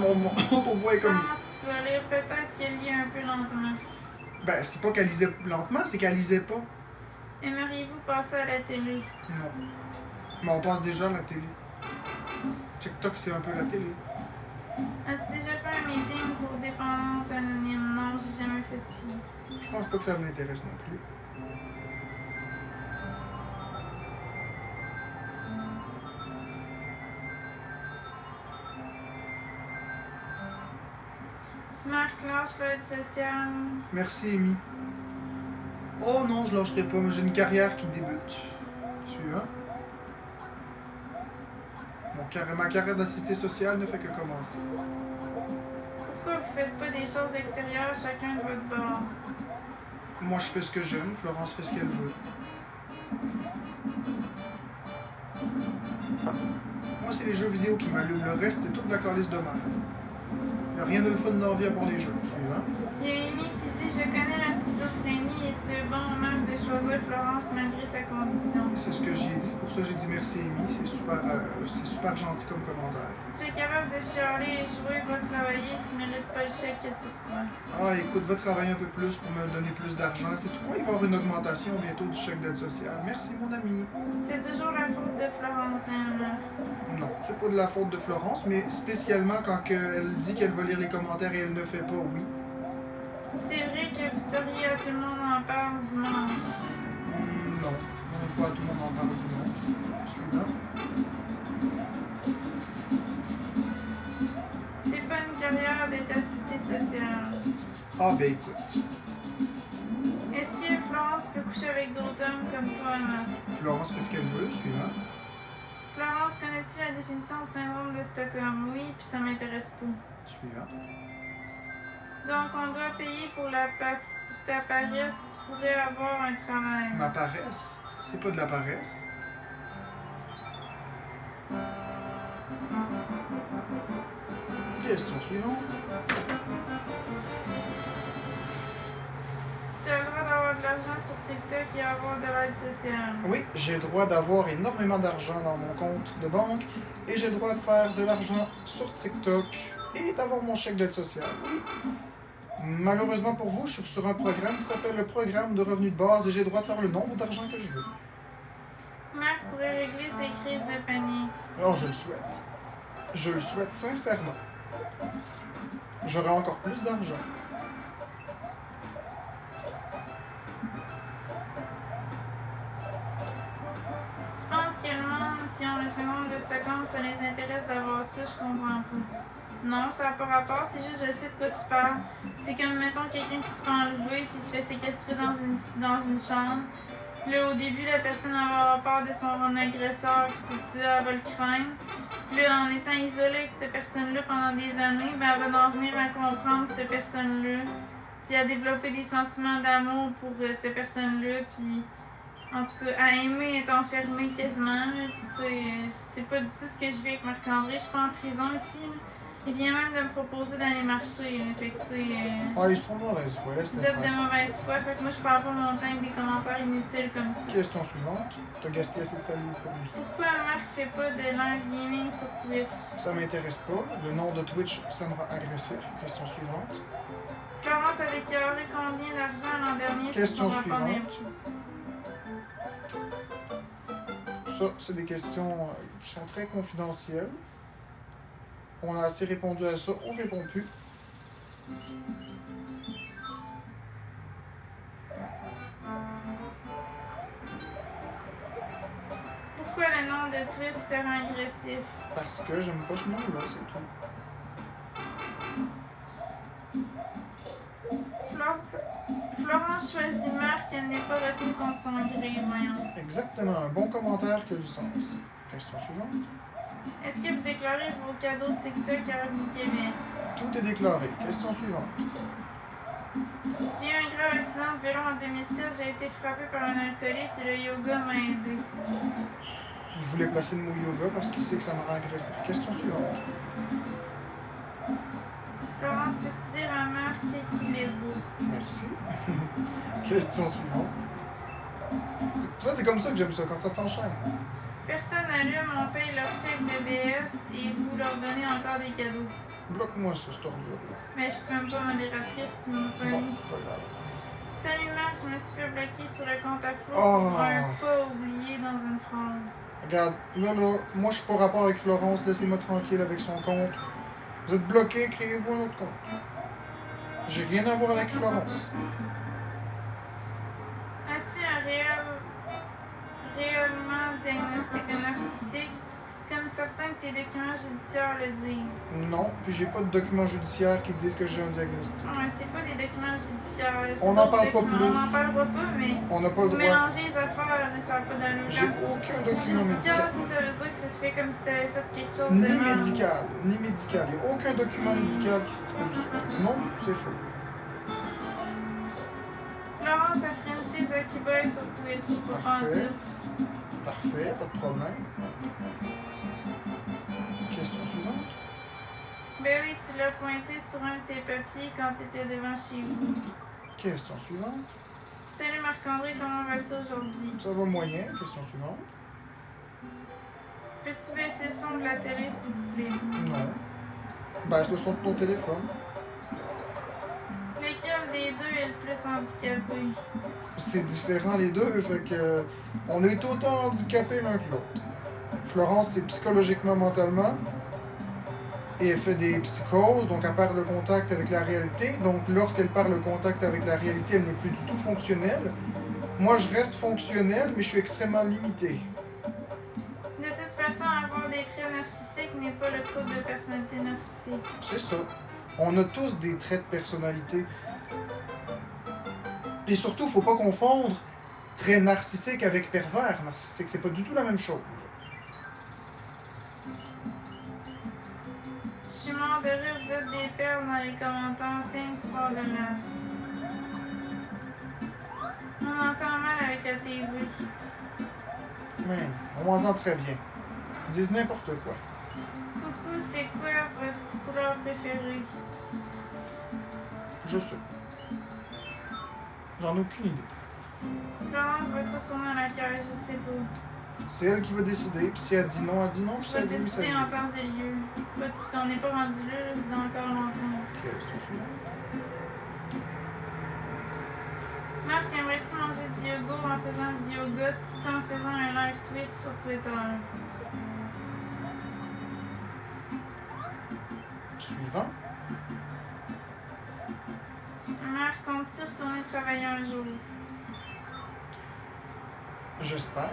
mon ton de voix est comme... France, tu dois lire peut-être qu'elle lit un peu lentement. Ben, c'est pas qu'elle lisait lentement, c'est qu'elle lisait pas. Aimeriez-vous passer à la télé? Non. Mais on passe déjà à la télé. TikTok, c'est un peu la télé. As-tu déjà fait un meeting pour dépendante anonyme? Non, j'ai jamais fait ça. Je pense pas que ça m'intéresse non plus. Marc, lâche l'aide sociale. Merci, Amy. Oh non, je lâcherai pas, mais j'ai une carrière qui débute. Suivant. Ma carrière d'assisté social ne fait que commencer. Pourquoi vous faites pas des choses extérieures chacun de votre bord? Moi, je fais ce que j'aime, Florence fait ce qu'elle veut. Moi, c'est les jeux vidéo qui m'allument. Le reste, c'est toute la calice de merde. Y'a rien de le fun dans la vie à part les jeux. Suivant. Il y a Amy qui dit: je connais la schizophrénie et tu es bon, Marc, de choisir Florence malgré sa condition. C'est ce que j'ai dit, c'est pour ça que j'ai dit merci, Amy. C'est super gentil comme commentaire. Tu es capable de chialer et jouer, va travailler, tu mérites pas le chèque que tu reçois. Ah, écoute, va travailler un peu plus pour me donner plus d'argent. Sais-tu quoi? Il va y avoir une augmentation bientôt du chèque d'aide sociale. Merci, mon ami. C'est toujours la faute de Florence, hein, Marc? Non, c'est pas de la faute de Florence, mais spécialement quand elle dit qu'elle va lire les commentaires et elle ne fait pas, oui. C'est vrai que vous seriez à tout le monde en parle dimanche. Non, pas tout le monde en parle dimanche. Suivant. C'est pas une carrière d'être assistée sociale. Ah ben écoute, Est-ce que Florence peut coucher avec d'autres hommes comme toi, Marc? Florence fait ce qu'elle veut, suivant. Florence, connais-tu la définition du syndrome de Stockholm? Oui, puis ça m'intéresse pas. Suivant. Donc, on doit payer pour ta paresse, tu pourrais avoir un travail. Ma paresse? C'est pas de la paresse. Question suivante. Tu as le droit d'avoir de l'argent sur TikTok et avoir de l'aide sociale. Oui, j'ai le droit d'avoir énormément d'argent dans mon compte de banque et j'ai le droit de faire de l'argent sur TikTok et d'avoir mon chèque d'aide sociale. Oui. Malheureusement pour vous, je suis sur un programme qui s'appelle le programme de revenu de base et j'ai le droit de faire le nombre d'argent que je veux. Marc pourrait régler ses crises de panique. Alors, je le souhaite. Je le souhaite sincèrement. J'aurai encore plus d'argent. Tu penses que le monde qui ont le syndrome de Stockholm, ça les intéresse d'avoir ça? Je comprends pas. Non, ça n'a pas rapport, c'est juste je sais de quoi tu parles. C'est comme, mettons, quelqu'un qui se fait enlever puis se fait séquestrer dans une chambre. Puis là, au début, la personne va avoir peur de son agresseur puis tout ça, elle va le craindre. Puis là, en étant isolée avec cette personne-là pendant des années, ben, elle va en venir à comprendre cette personne-là. Puis à développer des sentiments d'amour pour cette personne-là. Puis, en tout cas, à aimer être enfermée quasiment. C'est pas du tout ce que je vis avec Marc-André. Je suis pas en prison ici. Là. Il vient même de me proposer d'aller marcher. Fait que, ils sont de mauvaise foi. Vous êtes de mauvaise foi. Fait que moi, je parle pas mon temps avec des commentaires inutiles comme ça. Question suivante. T'as gaspillé assez de salive pour lui. Pourquoi Marc fait pas de live gaming sur Twitch? Ça m'intéresse pas. Le nom de Twitch, ça me rend agressif. Question suivante. Florence a déclaré combien d'argent l'an dernier Question sur son rapport suivante. d'impôt? Ça, c'est des questions qui sont très confidentielles. On a assez répondu à ça, on répond plus. Pourquoi le nom de Twitch te rend agressif? Parce que j'aime pas ce nom-là, c'est tout. Florence choisit Marc, elle n'est pas retenue contre son gré, voyons. Exactement, un bon commentaire qui a du sens. Question suivante. Est-ce que vous déclarez vos cadeaux TikTok à Revenu Québec? Tout est déclaré. Question suivante. J'ai eu un grave accident de vélo en 2006, j'ai été frappé par un alcoolique et le yoga m'a aidé. Il voulait placer le mot yoga parce qu'il sait que ça me rend agressif. Question suivante. Florence peut dire à Marc qu'il est beau. Merci. Question suivante. Tu vois, c'est comme ça que j'aime ça, quand ça s'enchaîne. Personne n'allume, on paye leur chèque de BS et vous leur donnez encore des cadeaux. Bloque-moi ça, cette ordure-là. Mais je suis même pas modératrice, tu m'as pas Bon, mis. c'est pas grave. Salut Marc, je me suis fait bloquer sur le compte à Flo Oh. pour un pas oublié dans une phrase. Regarde, là, moi, je suis pas rapport avec Florence. Laissez-moi tranquille avec son compte. Vous êtes bloqué, créez-vous un autre compte. J'ai rien à voir avec Florence. As-tu un réellement diagnostic de narcissique, comme certains de tes documents judiciaires le disent? Non, puis j'ai pas de documents judiciaires qui disent que j'ai un diagnostic. Ouais, c'est pas des documents judiciaires. On n'en parle pas plus. On n'en parlera pas, mais On n'a pas le vous droit. mélangez les affaires, ça n'a pas d'allure. J'ai aucun document Judiciaire, médical. si ça veut dire que ce serait comme si tu avais fait quelque chose de Ni mal. médical, ni médical. Il n'y a aucun document médical qui stipule ça. Non, c'est faux. Florence a frenché Zaki Boy sur Twitch, pour en Parfait. dire. Parfait, pas de problème. Question suivante. Ben oui, tu l'as pointé sur un de tes papiers quand tu étais devant chez vous. Question suivante. Salut Marc-André, comment vas-tu aujourd'hui? Ça va moyen. Question suivante. Peux-tu baisser le son de la télé, s'il vous plaît? Non. Baisse le son de ton téléphone. Lequel des deux est le plus handicapé? C'est différent les deux, fait que on est autant handicapés l'un que l'autre. Florence, c'est psychologiquement, mentalement. Et elle fait des psychoses, donc elle perd le contact avec la réalité. Donc lorsqu'elle perd le contact avec la réalité, elle n'est plus du tout fonctionnelle. Moi, je reste fonctionnel, mais je suis extrêmement limité. De toute façon, avoir des traits narcissiques n'est pas le trouble de personnalité narcissique. C'est ça. On a tous des traits de personnalité. Puis surtout, faut pas confondre trait narcissique avec pervers narcissique. C'est pas du tout la même chose. Je suis mort de rire, vous êtes des perles dans les commentaires. Thanks for the love. On entend mal avec la TV. Mais on entend très bien. Ils disent n'importe quoi. Coucou, c'est quoi votre couleur préférée? Je sais. J'en ai aucune idée. Florence, vas-tu retourner à la cage? Je sais pas. C'est elle qui va décider. Puis si elle dit non, elle dit non. Puis si Je vais elle dit oui, ça dit décider oui. en temps et lieu. Pas si on n'est pas rendu là, c'est dans encore longtemps. Ok, c'est ton suivant. Marc, aimerais-tu manger du yogourt en faisant du yoga tout en faisant un live Twitch sur Twitter? Suivant. Marc, comptes-tu retourner travailler un jour? J'espère.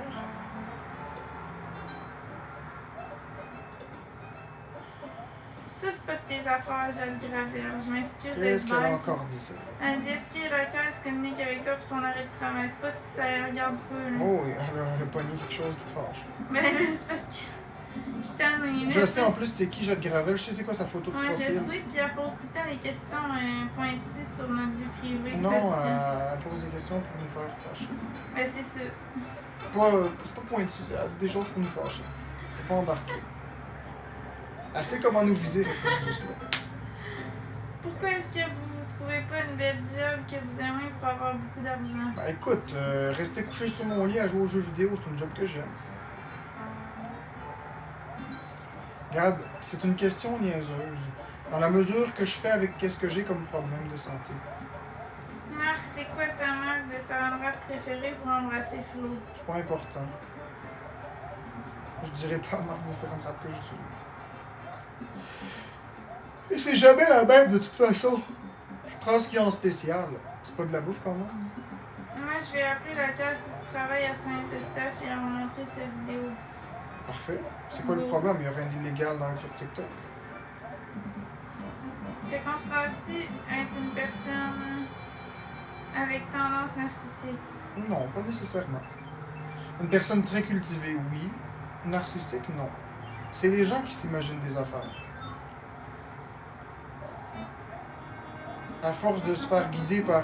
Ça, c'est pas de tes affaires, Jeanne Gravel. Je m'excuse d'être Qu'est-ce qu'elle a bête. encore dit, ça? Elle dit, est-ce que la caisse communique avec toi pour ton arrêt de travail? C'est pas si ça la regarde peu, là. Oh, oui, elle a pogné quelque chose qui te fâche. Ben là, c'est parce que je suis tannée, là. Je sais en plus c'est qui Jade Gravel, je sais c'est quoi sa photo de Ouais, je profil. sais, puis elle pose tout le temps des questions pointues sur notre vie privée. c'est Non, fatigant. elle pose des questions pour nous faire fâcher. Ben c'est ça. C'est pas pointu, elle dit des choses pour nous fâcher. Faut pas embarquer. Elle sait comment nous viser, cette juste-là. Pourquoi est-ce que vous trouvez pas une belle job que vous aimez pour avoir beaucoup d'argent? Ben écoute, rester couché sur mon lit à jouer aux jeux vidéo, c'est une job que j'aime. Regarde, c'est une question niaiseuse. Dans la mesure que je fais avec qu'est-ce que j'ai comme problème de santé. Marc, c'est quoi ta marque de savon rap préférée pour embrasser Flo? C'est pas important. Je dirais pas la marque de savon rap que j'utilise. Et c'est jamais la même de toute façon. Je prends ce qu'il y a en spécial. C'est pas de la bouffe quand même. Moi, je vais appeler la caisse si tu travailles à Saint-Eustache et leur montrer cette vidéo. Parfait. C'est quoi le problème? Il y a rien d'illégal dans être sur TikTok. Te considères-tu être une personne avec tendance narcissique? Non, pas nécessairement. Une personne très cultivée, oui. Narcissique, non. C'est les gens qui s'imaginent des affaires. À force de se faire guider par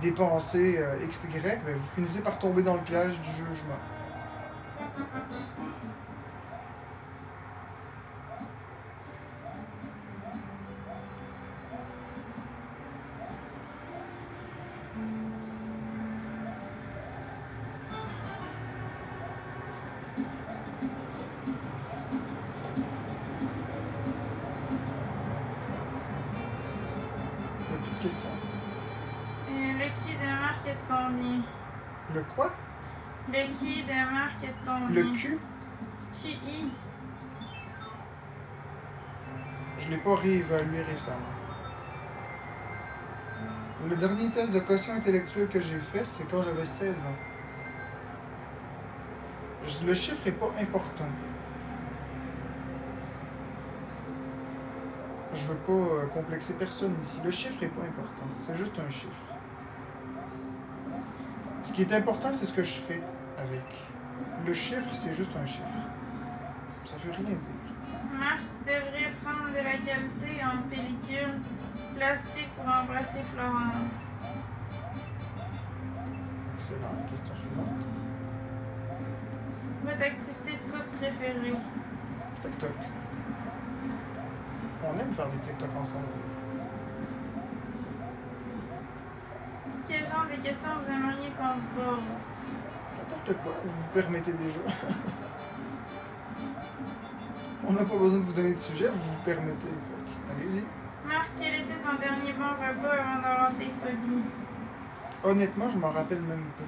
des pensées XY, ben, vous finissez par tomber dans le piège du jugement. Il n'y a plus de questions. Le qui de Marc est de combien? Le quoi? Le qui de Marc est de combien? Le Q? QI. Je l'ai pas réévalué récemment. Le dernier test de quotient intellectuel que j'ai fait, c'est quand j'avais 16 ans. Le chiffre est pas important. Je veux pas complexer personne ici. Le chiffre est pas important. C'est juste un chiffre. Ce qui est important, c'est ce que je fais avec. Le chiffre, c'est juste un chiffre. Ça veut rien dire. Marc, tu devrais prendre de la qualité en pellicule plastique pour embrasser Florence. Excellent. Question suivante. Votre activité de couple préférée? TikTok. On aime faire des TikTok ensemble. Quel genre de questions vous aimeriez qu'on vous pose? N'importe quoi, vous vous permettez déjà. On n'a pas besoin de vous donner de sujet, vous vous permettez. Allez-y. Marc, quel était ton dernier bon repas avant d'avoir tes phobies? Honnêtement, je m'en rappelle même pas.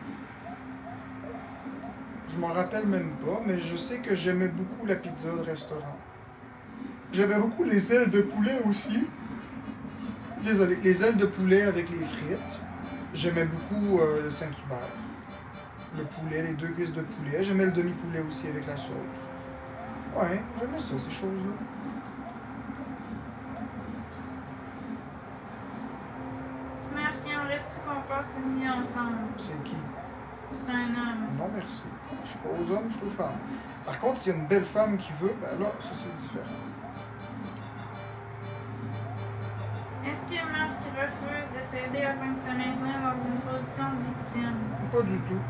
Je m'en rappelle même pas, mais je sais que j'aimais beaucoup la pizza de restaurant. J'aimais beaucoup les ailes de poulet aussi. Désolé, les ailes de poulet avec les frites. J'aimais beaucoup le Saint-Hubert. Le poulet, les 2 cuisses de poulet. J'aimais le demi-poulet aussi avec la sauce. Ouais, j'aimais ça, ces choses-là. Marc, aimerais-tu qu'on passe une nuit ensemble? C'est qui? C'est un homme. Non, merci. Je suis pas aux hommes, je suis aux femmes. Par contre, s'il y a une belle femme qui veut, ben là, ça c'est différent. Est-ce que Marc refuse de s'aider afin de se maintenir dans une position de victime? Pas du tout.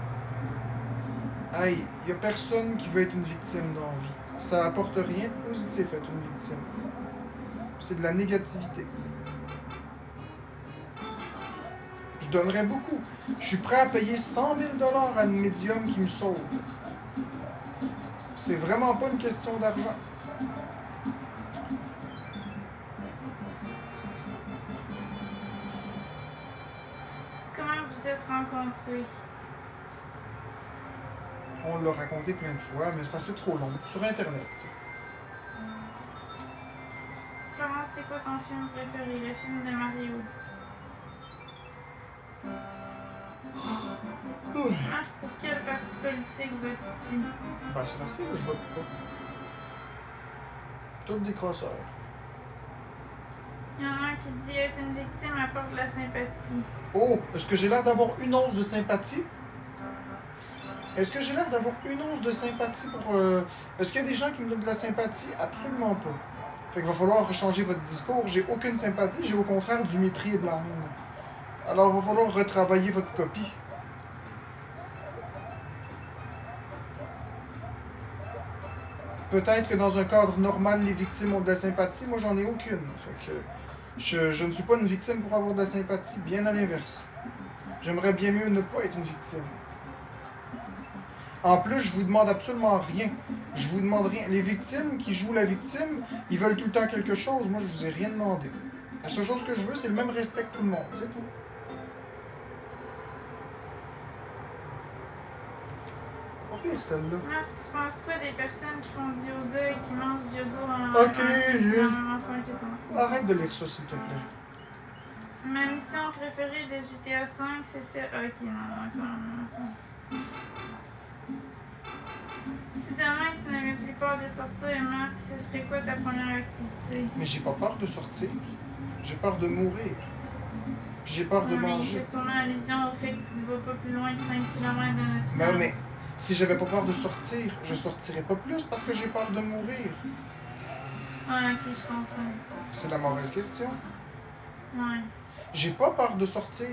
Hey, y a personne qui veut être une victime dans la vie. Ça apporte rien de positif être une victime. C'est de la négativité. Je donnerais beaucoup. Je suis prêt à payer 100 000 $ à une médium qui me sauve. C'est vraiment pas une question d'argent. Comment vous êtes rencontrés? On l'a raconté plein de fois, mais c'est parce que c'est trop long. Sur Internet. Florence, c'est quoi ton film préféré? Le film de Mario. Marc, pour quel parti politique votes-tu? Ben, c'est facile, je vote pas. Toutes des crosseurs. Il y en a un qui dit être une victime apporte de la sympathie. Oh, est-ce que j'ai l'air d'avoir une once de sympathie? Est-ce que j'ai l'air d'avoir une once de sympathie pour... Est-ce qu'il y a des gens qui me donnent de la sympathie? Absolument pas. Fait qu'il va falloir changer votre discours. J'ai aucune sympathie, j'ai au contraire du mépris et de la haine. Alors, il va falloir retravailler votre copie. Peut-être que dans un cadre normal, les victimes ont de la sympathie. Moi, j'en ai aucune. Fait que je ne suis pas une victime pour avoir de la sympathie. Bien à l'inverse. J'aimerais bien mieux ne pas être une victime. En plus, je vous demande absolument rien. Je vous demande rien. Les victimes qui jouent la victime, ils veulent tout le temps quelque chose. Moi, je vous ai rien demandé. La seule chose que je veux, c'est le même respect que tout le monde. C'est tout. Pas pire, celle-là. Marc, tu penses quoi des personnes qui font du yoga et qui mangent du yoga en... Ok, en même affaire que tantôt? Arrête de lire ça, s'il te plaît. Ma mission préférée de GTA V, c'est ça. Ok, non, encore un affaire. Si demain tu n'avais plus peur de sortir, Marc, ce serait quoi ta première activité? Mais j'ai pas peur de sortir. J'ai peur de mourir. Puis j'ai peur de Non, mais il manger. fait sûrement allusion au fait que tu ne vas pas plus loin que 5 km de notre place. Mais si j'avais pas peur de sortir, je sortirais pas plus parce que j'ai peur de mourir. Ah, ok, je comprends. C'est la mauvaise question. Ouais. J'ai pas peur de sortir.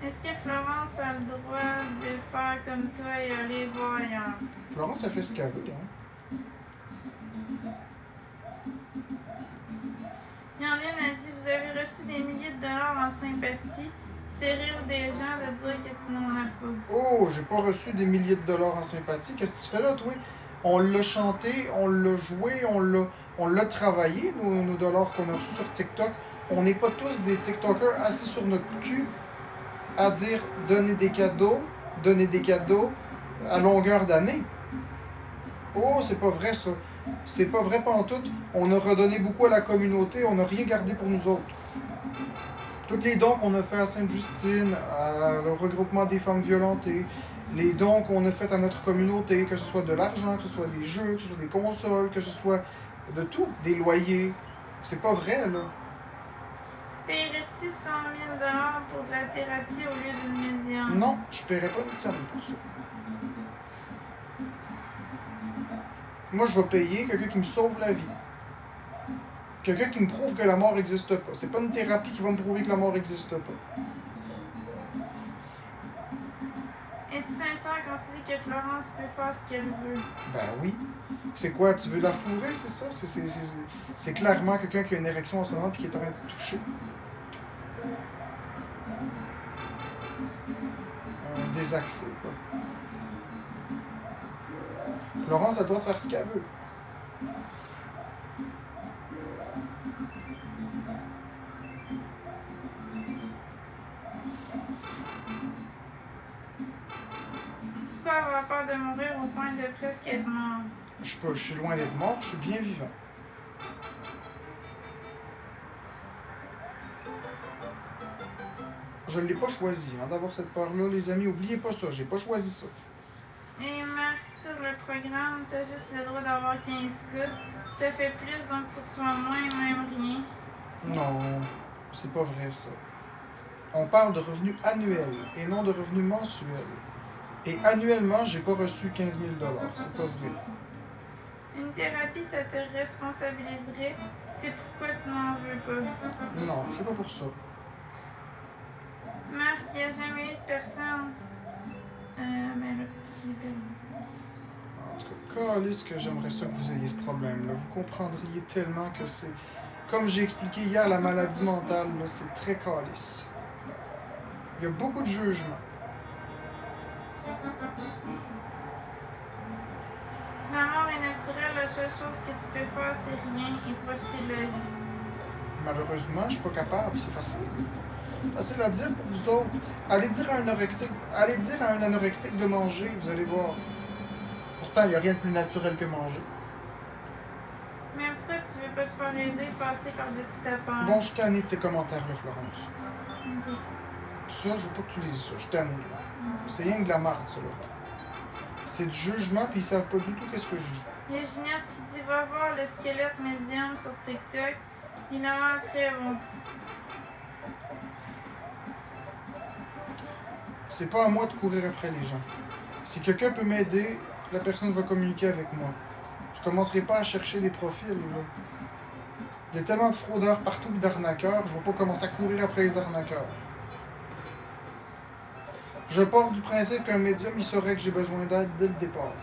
Est-ce que Florence a le droit de faire comme toi et aller voir ailleurs? Florence, elle fait ce qu'elle veut, hein. Yann a dit, vous avez reçu des milliers de dollars en sympathie. C'est rire des gens de dire que tu n'en as pas. Oh, j'ai pas reçu des milliers de dollars en sympathie. Qu'est-ce que tu fais là, toi? On l'a chanté, on l'a joué, on l'a travaillé, nos dollars qu'on a reçus sur TikTok. On n'est pas tous des TikTokers assis sur notre cul à dire donner des cadeaux à longueur d'année. Oh, c'est pas vrai ça. C'est pas vrai pantoute. On a redonné beaucoup à la communauté, on n'a rien gardé pour nous autres. Tous les dons qu'on a fait à Sainte-Justine, le regroupement des femmes violentées, les dons qu'on a fait à notre communauté, que ce soit de l'argent, que ce soit des jeux, que ce soit des consoles, que ce soit de tout, des loyers. C'est pas vrai, là. Paierais-tu 100 000 dollars pour de la thérapie au lieu d'une médium? Non, je paierais pas une scène pour ça. Moi, je vais payer quelqu'un qui me sauve la vie. Quelqu'un qui me prouve que la mort n'existe pas. C'est pas une thérapie qui va me prouver que la mort n'existe pas. Es-tu sincère quand tu dis que Florence peut faire ce qu'elle veut? Ben oui. C'est quoi, tu veux la fourrer, c'est ça? C'est clairement quelqu'un qui a une érection en ce moment et qui est en train de se toucher. Un désaxé, quoi. Florence, elle doit faire ce qu'elle veut. Pourquoi avoir peur de mourir au point de presque être mort? Je suis loin d'être mort, je suis bien vivant. Je ne l'ai pas choisi, hein, d'avoir cette peur-là, les amis. Oubliez pas ça, j'ai pas choisi ça. Et Marc, sur le programme, t'as juste le droit d'avoir 15 gouttes. T'as fait plus, donc tu reçois moins, même rien. Non, c'est pas vrai ça. On parle de revenus annuels et non de revenus mensuels. Et annuellement, j'ai pas reçu 15 000 $. C'est pas vrai. Une thérapie, ça te responsabiliserait. C'est pourquoi tu n'en veux pas. Non, c'est pas pour ça. Marc, il n'y a jamais eu de personne. Mais là, j'ai perdu. En tout cas, calisse que j'aimerais ça que vous ayez ce problème-là. Vous comprendriez tellement que c'est... Comme j'ai expliqué hier, la maladie mentale, là, c'est très calisse. Il y a beaucoup de jugements. La mort est naturelle, la seule chose que tu peux faire, c'est rien et profiter de la vie. Malheureusement, je suis pas capable, c'est facile. Facile à dire pour vous autres. Allez dire à un anorexique de manger, vous allez voir. Pourtant, il n'y a rien de plus naturel que manger. Mais pourquoi tu veux pas te faire aider, passer par-dessus ta peur? Bon, je suis tanné de ces commentaires-là, Florence. Ok. Ça, je veux pas que tu lises ça, je suis tanné. C'est rien que de la marde, ça, là. C'est du jugement, puis ils savent pas du tout qu'est-ce que je vis. Il y a Ginette qui dit va voir le squelette médium sur TikTok. Il a l'air très bon. C'est pas à moi de courir après les gens. Si quelqu'un peut m'aider, la personne va communiquer avec moi. Je commencerai pas à chercher des profils, là. Il y a tellement de fraudeurs partout et d'arnaqueurs, je vais pas commencer à courir après les arnaqueurs. Je pars du principe qu'un médium, il saurait que j'ai besoin d'aide dès le départ.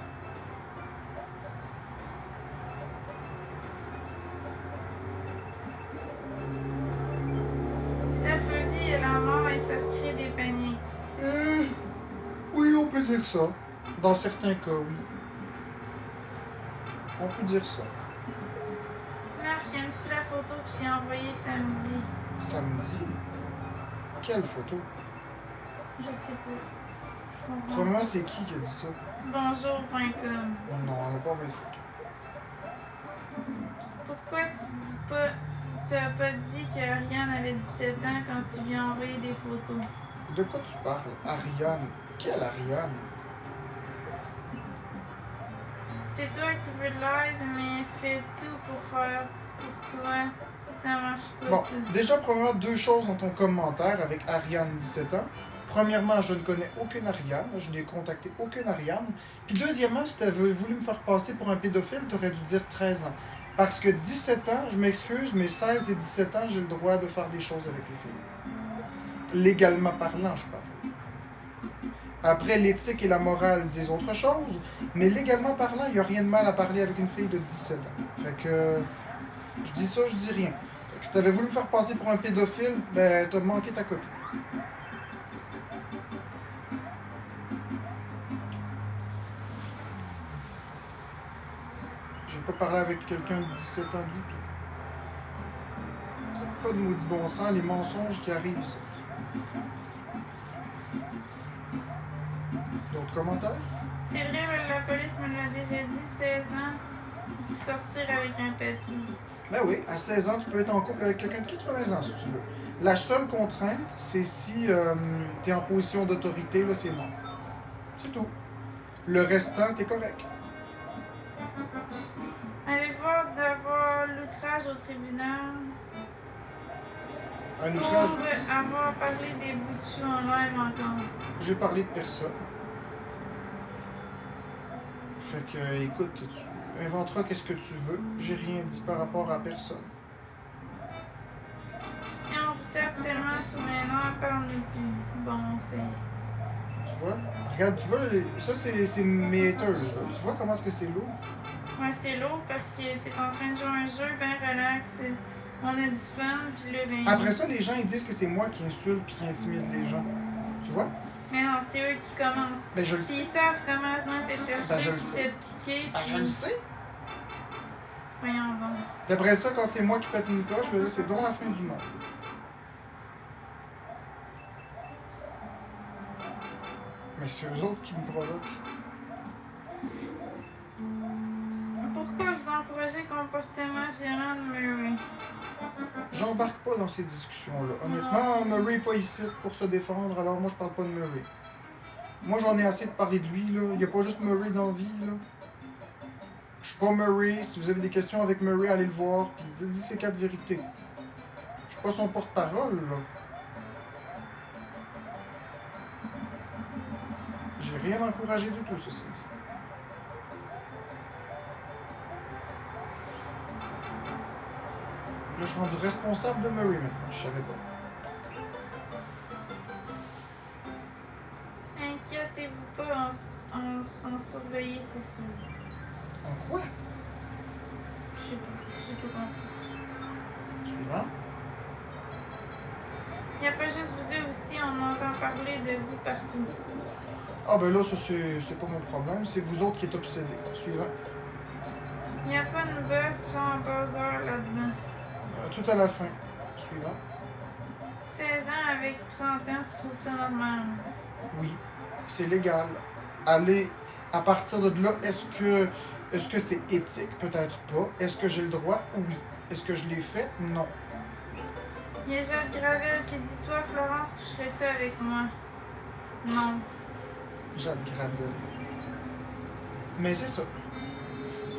Ta phobie est la mort et ça te crée des paniques. Oui, on peut dire ça. Dans certains cas, oui. On peut dire ça. Marc, aimes-tu la photo que je t'ai envoyée samedi? Samedi? Quelle photo? Je sais pas. Je comprends. Premièrement, c'est qui a dit ça? Bonjour.com. Non, on n'a pas envoyé de photo. Pourquoi tu as pas dit que Ariane avait 17 ans quand tu lui as envoyé des photos? De quoi tu parles? Ariane? Quelle Ariane? C'est toi qui veux de l'aide, mais fais tout pour faire pour toi. Ça marche pas, Bon, ça. déjà, premièrement, deux choses dans ton commentaire avec Ariane, 17 ans. Premièrement, je ne connais aucune Ariane. Je n'ai contacté aucune Ariane. Puis deuxièmement, si tu avais voulu me faire passer pour un pédophile, tu aurais dû dire 13 ans. Parce que 17 ans, je m'excuse, mais 16 et 17 ans, j'ai le droit de faire des choses avec les filles. Légalement parlant, je parle. Après, l'éthique et la morale disent autre chose, mais légalement parlant, il n'y a rien de mal à parler avec une fille de 17 ans. Fait que, je dis ça, je dis rien. Fait que si t'avais voulu me faire passer pour un pédophile, ben, t'as manqué ta copie. J'ai pas parlé avec quelqu'un de 17 ans du tout. Ça fait pas de maudit bon sens, les mensonges qui arrivent ici. D'autres commentaires? C'est vrai, la police me l'a déjà dit, 16 ans, sortir avec un papy. Ben oui, à 16 ans, tu peux être en couple avec quelqu'un de 80 ans si tu veux. La seule contrainte, c'est si tu es en position d'autorité, là, c'est non. C'est tout. Le restant, t'es correct. Avez-vous hâte d'avoir l'outrage au tribunal? Un Pour outrage, avoir parlé des bouts de chou en live encore. j'ai parlé de personne. Fait que, écoute, tu inventeras qu'est-ce que tu veux. J'ai rien dit par rapport à personne. Si on vous tape tellement sur les nerfs, parle-nous plus. Bon, c'est... Tu vois? Regarde, tu vois, ça, c'est mes haters, là. Tu vois comment est-ce que c'est lourd? Ouais, c'est lourd parce que t'es en train de jouer un jeu bien relax. On a du fun, puis là, ben... Après ça, les gens, ils disent que c'est moi qui insulte puis qui intimide les gens. Tu vois? Mais non, c'est eux qui commencent. Ben, je le Puis sais. ils savent comment venir te chercher, Ben, je le puis sais. te piquer, Ben, je le sais. Voyons donc. Puis après ça, quand c'est moi qui pète une coche, ben là, c'est donc la fin du monde. Mais c'est eux autres qui me provoquent. Pourquoi vous encouragez le comportement violent de Murray? J'embarque pas dans ces discussions-là. Honnêtement, Murray n'est pas ici pour se défendre, alors moi, je parle pas de Murray. Moi, j'en ai assez de parler de lui, là. Il n'y a pas juste Murray dans la vie, là. Je suis pas Murray. Si vous avez des questions avec Murray, allez le voir, puis dites ses 4 vérités. Je suis pas son porte-parole, là. J'ai rien encouragé du tout, ceci dit. Là, je suis rendu responsable de Murray maintenant, je savais pas. Inquiétez-vous pas, on surveille, c'est sûr. En quoi? Je sais pas compris. Suivant. Il n'y a pas juste vous deux aussi, on entend parler de vous partout. Ah ben là, ça c'est pas mon problème, c'est vous autres qui êtes obsédés. Suivant. Il n'y a pas une bosse genre Bowser là-dedans. Tout à la fin. Suivant. 16 ans avec 30 ans, tu trouves ça normal? Oui, c'est légal. Allez, à partir de là, est-ce que c'est éthique? Peut-être pas. Est-ce que j'ai le droit? Oui. Est-ce que je l'ai fait? Non. Il y a Jacques Gravel qui dit toi, Florence, coucherais-tu avec moi? Non. Jacques Gravel. Mais c'est ça.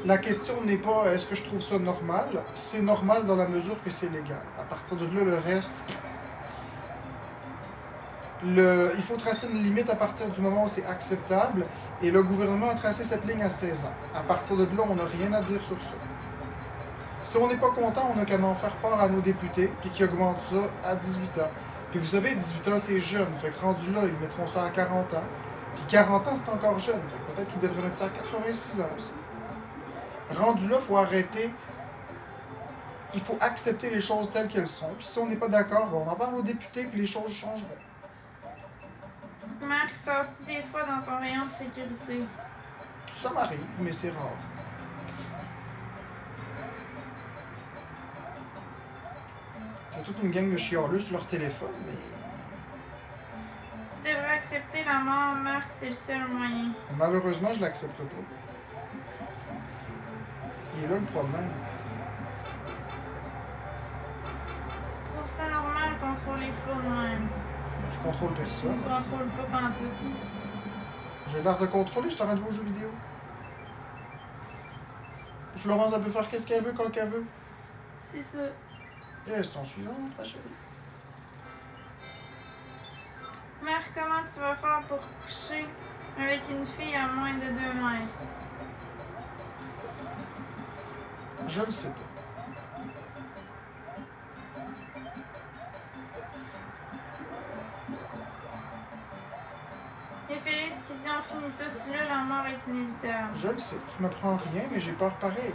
La question n'est pas est-ce que je trouve ça normal? C'est normal dans la mesure que c'est légal. À partir de là, le reste. Il faut tracer une limite à partir du moment où c'est acceptable. Et le gouvernement a tracé cette ligne à 16 ans. À partir de là, on n'a rien à dire sur ça. Si on n'est pas content, on n'a qu'à en faire part à nos députés, puis qui augmentent ça à 18 ans. Puis vous savez, 18 ans, c'est jeune. Fait que rendu là, ils mettront ça à 40 ans. Puis 40 ans, c'est encore jeune. Fait que peut-être qu'ils devraient mettre ça à 86 ans aussi. Rendu là, il faut arrêter. Il faut accepter les choses telles qu'elles sont. Puis si on n'est pas d'accord, ben on en parle aux députés, puis les choses changeront. Marc, sors-tu des fois dans ton rayon de sécurité? Ça m'arrive, mais c'est rare. C'est toute une gang de chialeux sur leur téléphone, mais... Tu devrais accepter la mort, Marc, c'est le seul moyen. Malheureusement, je l'accepte pas. Il est là le problème. Tu trouves ça normal de contrôler Flo de même? Je contrôle Tu personne. ne contrôles pas pantoute. J'ai l'air de contrôler, je t'arrête de jouer aux jeux vidéo. Florence, elle peut faire qu'est-ce qu'elle veut quand elle veut. C'est ça. Et elles sont suivantes, ma chérie. Marc, comment tu vas faire pour coucher avec une fille à moins de 2 mètres? Je le sais pas. Et Félix qui dit on finit tous là, la mort est inévitable. Je le sais. Tu m'apprends rien, mais j'ai peur pareil.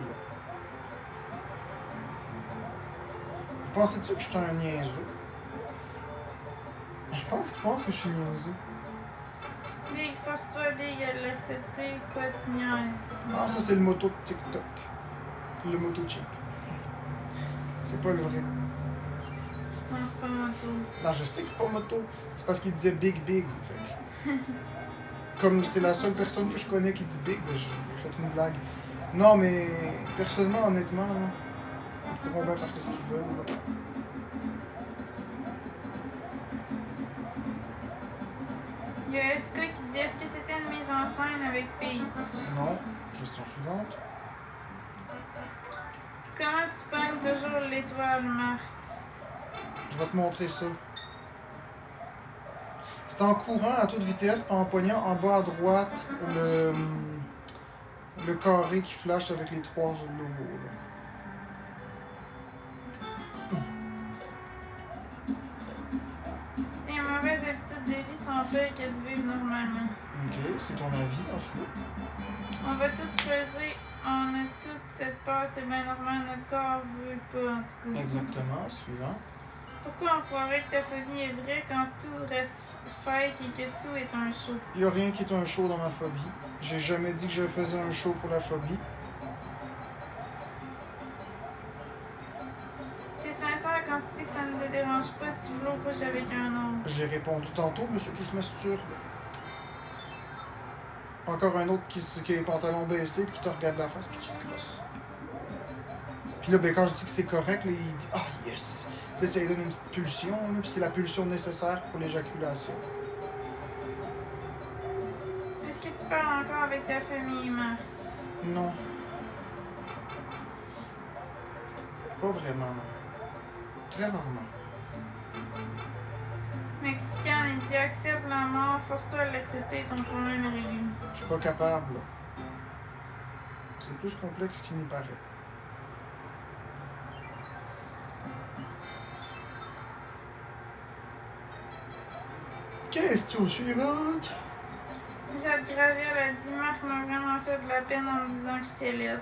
Vous pensez-tu que je suis un niaiseux? Je pense qu'ils pensent que je suis niaiseux. Big, force-toi, Big, à l'accepter. Quoi, tu niaises? Ah, ça, c'est le moto de TikTok. Le moto chip. C'est pas le vrai. Non, c'est pas moto. Non, je sais que c'est pas moto. C'est parce qu'il disait Big Big. Fait que... Comme c'est la seule personne que je connais qui dit Big, ben, j'ai fait une blague. Non, mais personnellement, honnêtement, là, ils pourront bien faire ce qu'ils veulent. Là. Il y a SK qui dit est-ce que c'était une mise en scène avec Peach? Non. Question suivante. Comment tu pognes toujours l'étoile, Marc? Je vais te montrer ça. C'est en courant à toute vitesse, puis en pognant en bas à droite le carré qui flash avec les 3 logos. Là. Tes mauvaises habitudes de vie sont pires que de vivre normalement. Ok, c'est ton avis ensuite. On va tout creuser. On a toute cette part, c'est bien normal. Notre corps veut pas, en tout cas. Exactement, suivant. Pourquoi on croirait que ta phobie est vraie quand tout reste fake et que tout est un show? Il n'y a rien qui est un show dans ma phobie. J'ai jamais dit que je faisais un show pour la phobie. T'es sincère quand tu dis que ça ne te dérange pas si Flo couche avec un autre? J'ai répondu tantôt, monsieur qui se masturbe. Encore un autre qui a les pantalons baissés puis qui te regarde la face puis qui se crosse. Puis là, ben, quand je dis que c'est correct, là, il dit « Ah, yes! » Là, ça lui donne une petite pulsion, là, puis c'est la pulsion nécessaire pour l'éjaculation. Est-ce que tu parles encore avec ta famille, Marc? Non. Pas vraiment, non. Très rarement. Mexicain, il dit accepte la mort, force-toi à l'accepter, ton problème est réglé. Je suis pas capable. C'est plus complexe qu'il n'y paraît. Question suivante. Jacques Gravel a dit Marc m'a vraiment fait de la peine en me disant que j'étais laide.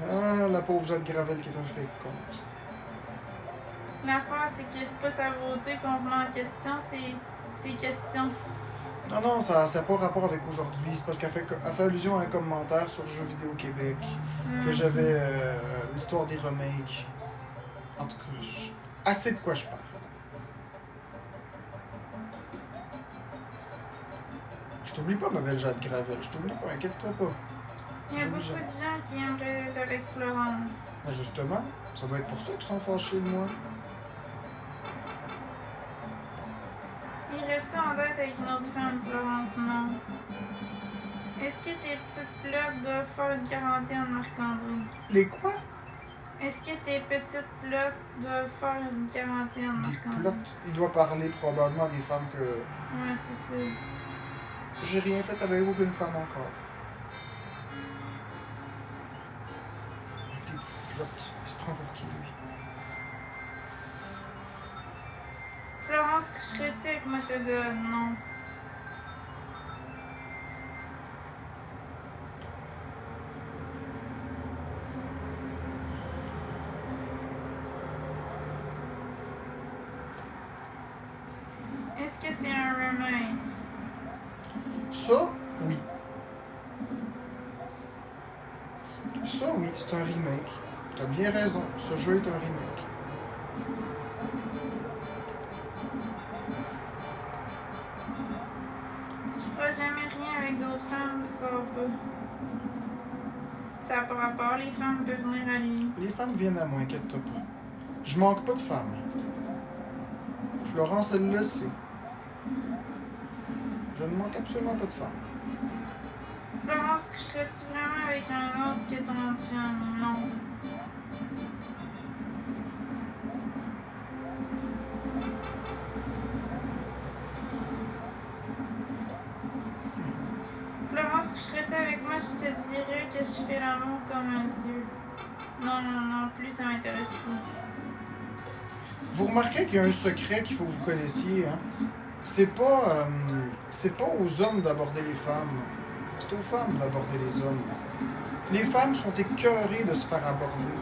Ah, la pauvre Jacques Gravel qui est un fake compte. L'affaire, c'est que c'est pas sa beauté qu'on remet en question, c'est ces questions. Non, non, ça n'a pas rapport avec aujourd'hui. C'est parce elle fait allusion à un commentaire sur Jeux vidéo Québec, que j'avais l'histoire des remakes. En tout cas, assez de quoi je parle. Je t'oublie pas, ma belle Jade Gravel. Je t'oublie pas, inquiète-toi pas. Il y a beaucoup de gens qui aimeraient être avec Florence. Ben justement, ça doit être pour ça qu'ils sont fâchés de moi. Irais-tu en date avec une autre femme, Florence? Non. Est-ce que tes petites plottes doivent faire une quarantaine, Marc-André? Les quoi? Est-ce que tes petites plottes doivent faire une quarantaine, Marc-André? Là, il doit parler probablement des femmes que... Ouais, c'est ça. J'ai rien fait avec aucune femme encore. Des petites plottes. Il se prend pour qui, lui? Florence, coucherais-tu avec Motogod? Non. Est-ce que c'est un remake? Ça, oui. Ça, oui, c'est un remake. T'as bien raison. Ce jeu est un remake. Tu feras jamais rien avec d'autres femmes, ça va pas. Ça n'a pas rapport, les femmes peuvent venir à lui. Les femmes viennent à moi, inquiète-toi pas. Je manque pas de femmes. Florence, elle le sait. Je ne manque absolument pas de femmes. Florence, coucherais-tu vraiment avec un autre que ton chum? Non. Florence, coucherais-tu avec moi? Je te dirais que je fais l'amour comme un dieu. Non, non, non, plus ça m'intéresse pas. Vous remarquez qu'il y a un secret qu'il faut que vous connaissiez, hein? C'est pas aux hommes d'aborder les femmes. C'est aux femmes d'aborder les hommes. Les femmes sont écœurées de se faire aborder.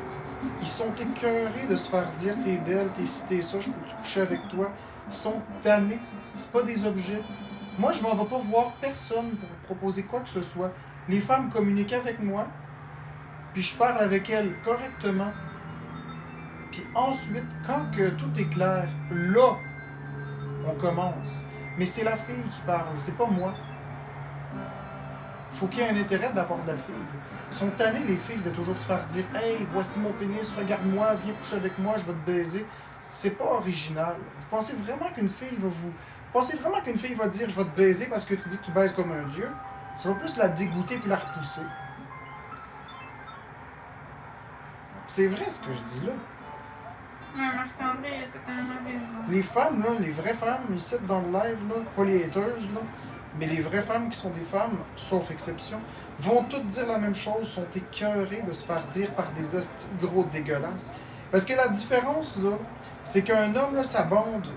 Ils sont écœurés de se faire dire t'es belle, t'es ci, t'es ça, je peux coucher avec toi. Ils sont tannés. C'est pas des objets. Moi, je m'en vais pas voir personne pour vous proposer quoi que ce soit. Les femmes communiquent avec moi, puis je parle avec elles correctement. Puis ensuite, quand que tout est clair, là, on commence. Mais c'est la fille qui parle, c'est pas moi. Faut qu'il y ait un intérêt de la part de la fille. Ils sont tannés, les filles, de toujours se faire dire « Hey, voici mon pénis, regarde-moi, viens coucher avec moi, je vais te baiser. » C'est pas original. Vous pensez vraiment qu'une fille va vous... Vous pensez vraiment qu'une fille va dire « Je vais te baiser parce que tu dis que tu baises comme un dieu. » Tu vas plus la dégoûter puis la repousser. C'est vrai ce que je dis là. Ouais, Marc-André a totalement raison. Les femmes, là, les vraies femmes, ici dans le live, là, pas les haters, là, mais les vraies femmes qui sont des femmes, sauf exception, vont toutes dire la même chose, sont écœurées de se faire dire par des hosties gros dégueulasses. Parce que la différence, là, c'est qu'un homme, là, ça bande,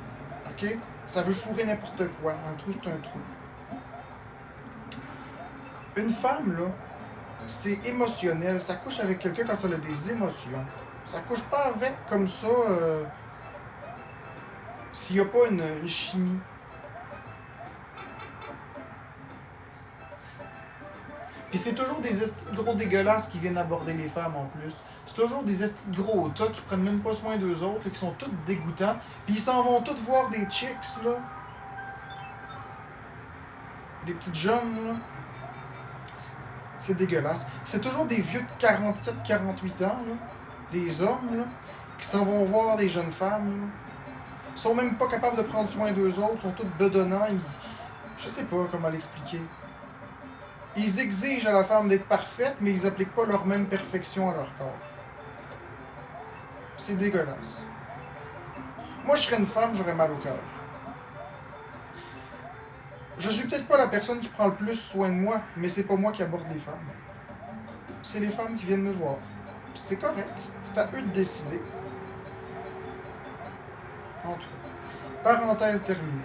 ok? Ça veut fourrer n'importe quoi. Un trou, c'est un trou. Une femme, là, c'est émotionnel. Ça couche avec quelqu'un quand ça a des émotions. Ça couche pas avec comme ça s'il n'y a pas une chimie. Puis c'est toujours des estis de gros dégueulasses qui viennent aborder les femmes en plus. C'est toujours des estis de gros tas qui prennent même pas soin d'eux autres et qui sont tous dégoûtants. Puis ils s'en vont tous voir des chicks, là. Des petites jeunes, là. C'est dégueulasse. C'est toujours des vieux de 47-48 ans, là. Des hommes, là, qui s'en vont voir des jeunes femmes, là. Ils sont même pas capables de prendre soin d'eux autres, sont tous bedonnants. Je sais pas comment l'expliquer. Ils exigent à la femme d'être parfaite, mais ils appliquent pas leur même perfection à leur corps. C'est dégueulasse. Moi, je serais une femme, j'aurais mal au cœur. Je suis peut-être pas la personne qui prend le plus soin de moi, mais c'est pas moi qui aborde les femmes. C'est les femmes qui viennent me voir. Puis c'est correct. C'est à eux de décider. En tout cas. Parenthèse terminée.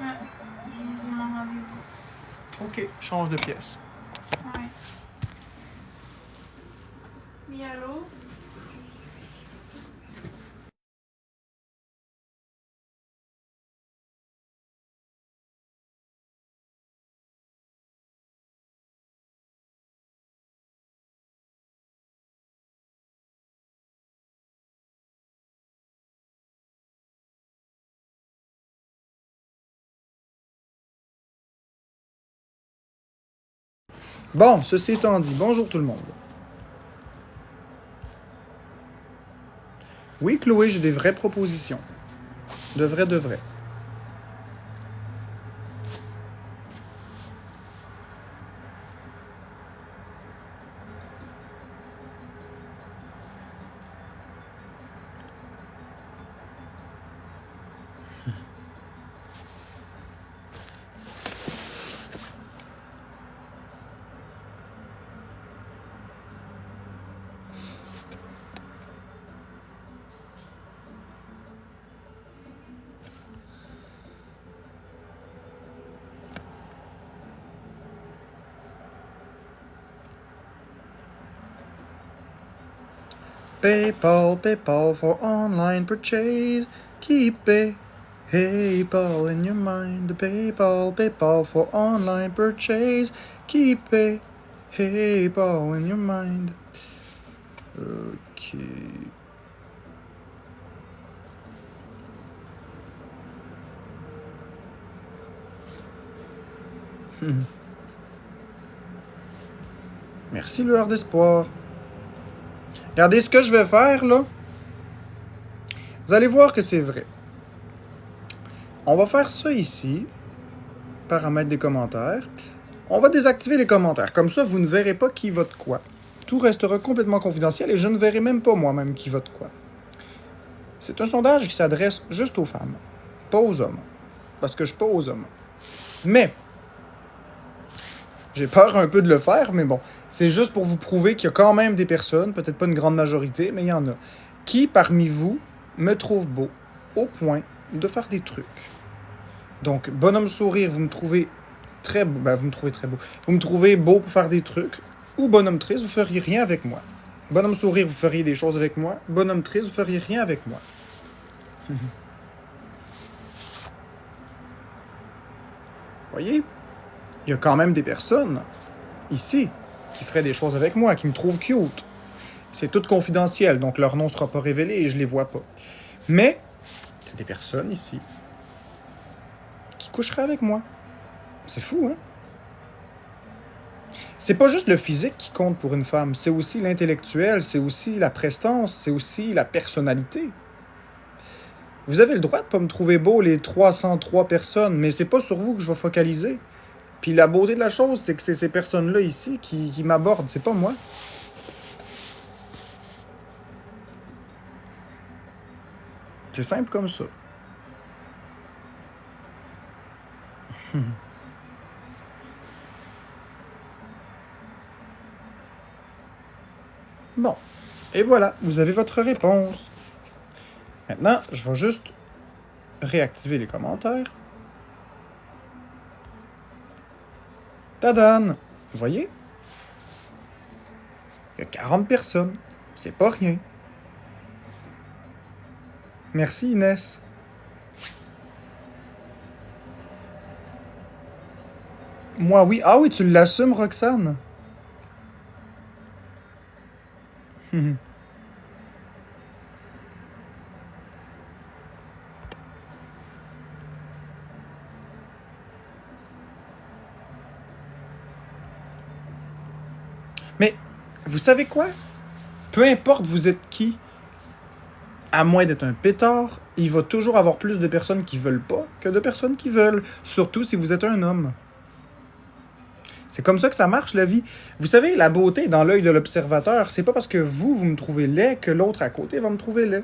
Ouais, j'ai mon rendez-vous. Ok, change de pièce. Ouais. Oui, allô? Bon, ceci étant dit, bonjour tout le monde. Oui, Chloé, j'ai des vraies propositions. De vrai, de vrai. PayPal, PayPal for online purchase. Keep PayPal in your mind. PayPal, PayPal for online purchase. Keep PayPal in your mind. Ok. Merci, lueur d'espoir. Regardez ce que je vais faire, là. Vous allez voir que c'est vrai. On va faire ça ici. Paramètres des commentaires. On va désactiver les commentaires. Comme ça, vous ne verrez pas qui vote quoi. Tout restera complètement confidentiel et je ne verrai même pas moi-même qui vote quoi. C'est un sondage qui s'adresse juste aux femmes, pas aux hommes. Parce que je suis pas aux hommes. Mais, j'ai peur un peu de le faire, mais bon, c'est juste pour vous prouver qu'il y a quand même des personnes, peut-être pas une grande majorité, mais il y en a, qui parmi vous me trouvent beau au point de faire des trucs. Donc, bonhomme sourire, vous me trouvez très beau. Ben, vous me trouvez très beau. Vous me trouvez beau pour faire des trucs. Ou bonhomme triste, vous feriez rien avec moi. Bonhomme sourire, vous feriez des choses avec moi. Bonhomme triste, vous feriez rien avec moi. Voyez? Il y a quand même des personnes, ici, qui feraient des choses avec moi, qui me trouvent cute. C'est tout confidentiel, donc leur nom ne sera pas révélé et je les vois pas. Mais, il y a des personnes ici qui coucheraient avec moi. C'est fou, hein? C'est pas juste le physique qui compte pour une femme, c'est aussi l'intellectuel, c'est aussi la prestance, c'est aussi la personnalité. Vous avez le droit de pas me trouver beau, les 303 personnes, mais c'est pas sur vous que je vais focaliser. Puis la beauté de la chose, c'est que c'est ces personnes-là ici qui m'abordent, c'est pas moi. C'est simple comme ça. Bon. Et voilà, vous avez votre réponse. Maintenant, je vais juste réactiver les commentaires. Tadam! Vous voyez? Il y a 40 personnes. C'est pas rien. Merci Inès. Moi, oui. Ah oui, tu l'assumes, Roxane? Mais, vous savez quoi? Peu importe vous êtes qui, à moins d'être un pétard, il va toujours avoir plus de personnes qui veulent pas que de personnes qui veulent. Surtout si vous êtes un homme. C'est comme ça que ça marche, la vie. Vous savez, la beauté est dans l'œil de l'observateur. C'est pas parce que vous me trouvez laid que l'autre à côté va me trouver laid.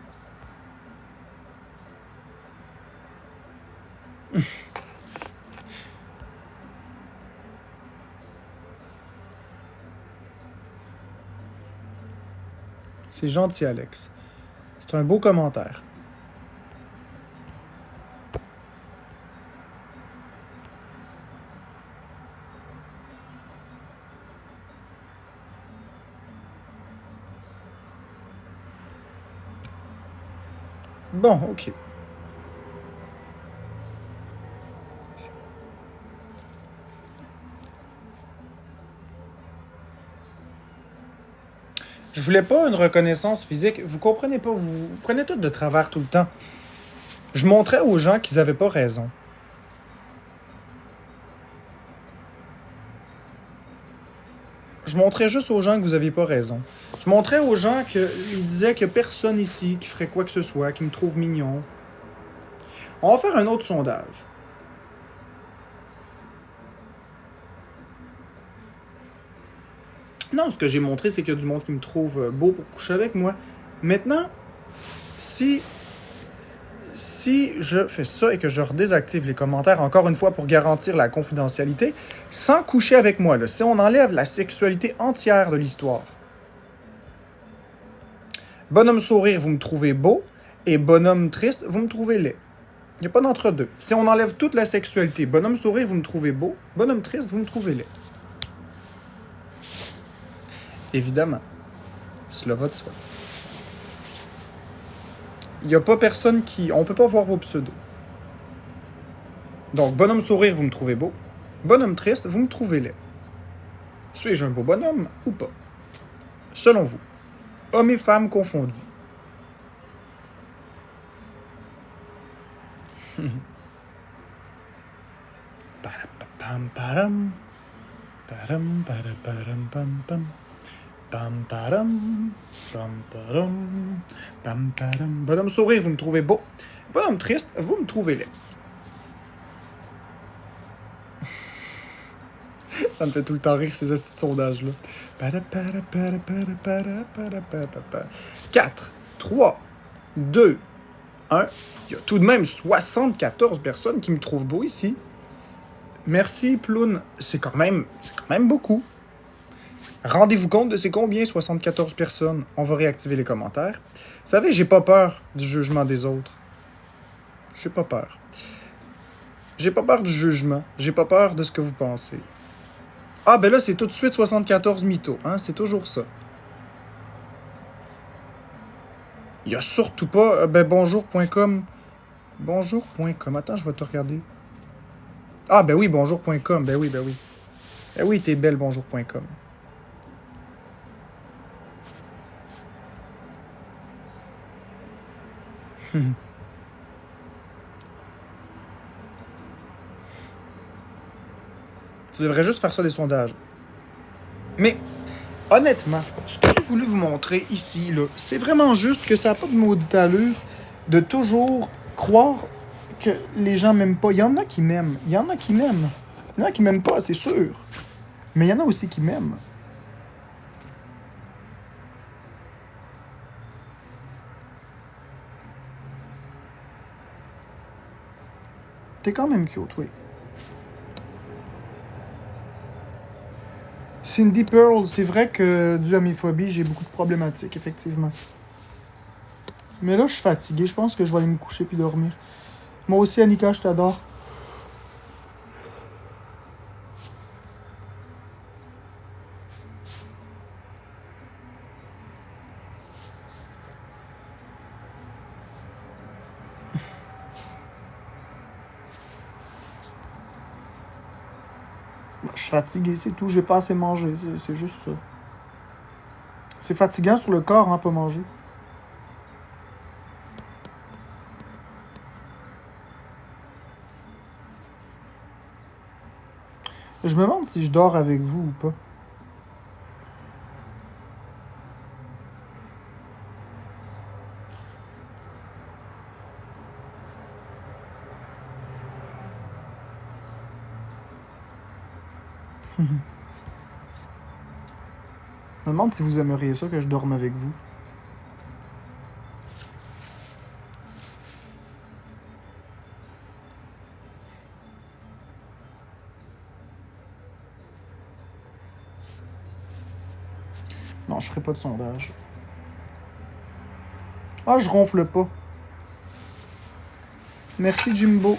C'est gentil, Alex. C'est un beau commentaire. Bon, ok. Je voulais pas une reconnaissance physique. Vous comprenez pas, vous prenez tout de travers tout le temps. Je montrais aux gens qu'ils avaient pas raison. Je montrais juste aux gens que vous aviez pas raison. Je montrais aux gens qu'ils disaient qu'il y a personne ici qui ferait quoi que ce soit, qui me trouve mignon. On va faire un autre sondage. Non, ce que j'ai montré, c'est qu'il y a du monde qui me trouve beau pour coucher avec moi. Maintenant, si je fais ça et que je redésactive les commentaires, encore une fois pour garantir la confidentialité, sans coucher avec moi, là, si on enlève la sexualité entière de l'histoire, bonhomme sourire, vous me trouvez beau, et bonhomme triste, vous me trouvez laid. Il n'y a pas d'entre-deux. Si on enlève toute la sexualité, bonhomme sourire, vous me trouvez beau, bonhomme triste, vous me trouvez laid. Évidemment. Cela va de soi. Il n'y a pas personne qui... On peut pas voir vos pseudos. Donc, bonhomme sourire, vous me trouvez beau. Bonhomme triste, vous me trouvez laid. Suis-je un beau bonhomme ou pas? Selon vous. Hommes et femmes confondus. Pam param. Param param pam pam. Pam param. Pam param. Pam param. Bonhomme sourire, vous me trouvez beau. Bonhomme triste, vous me trouvez laid. Ça me fait tout le temps rire, ces petits sondages-là. 4, 3, 2, 1. Il y a tout de même 74 personnes qui me trouvent beau ici. Merci, Ploun. C'est quand même beaucoup. Rendez-vous compte de c'est combien 74 personnes. On va réactiver les commentaires. Vous savez, j'ai pas peur du jugement des autres. J'ai pas peur. J'ai pas peur du jugement. J'ai pas peur de ce que vous pensez. Ah, ben là, c'est tout de suite 74 mythos. Hein? C'est toujours ça. Il y a surtout pas... bonjour.com. Bonjour.com. Attends, je vais te regarder. Ah, ben oui, bonjour.com. Ben oui. Ben oui, t'es belle, bonjour.com. Tu devrais juste faire ça des sondages. Mais, honnêtement, ce que j'ai voulu vous montrer ici, là, c'est vraiment juste que ça n'a pas de maudite allure de toujours croire que les gens m'aiment pas. Il y en a qui m'aiment. Il y en a qui m'aiment. Il y en a qui m'aiment pas, c'est sûr. Mais il y en a aussi qui m'aiment. T'es quand même cute, oui. Cindy Pearl, c'est vrai que dû à mes phobies, j'ai beaucoup de problématiques, effectivement. Mais là, je suis fatigué. Je pense que je vais aller me coucher puis dormir. Moi aussi, Annika, je t'adore. Je suis fatigué, c'est tout. J'ai pas assez mangé. C'est juste ça. C'est fatigant sur le corps, hein, pas manger. Je me demande si je dors avec vous ou pas. Je me demande si vous aimeriez ça que je dorme avec vous. Non, je ferai pas de sondage. Ah, je ronfle pas. Merci, Jimbo.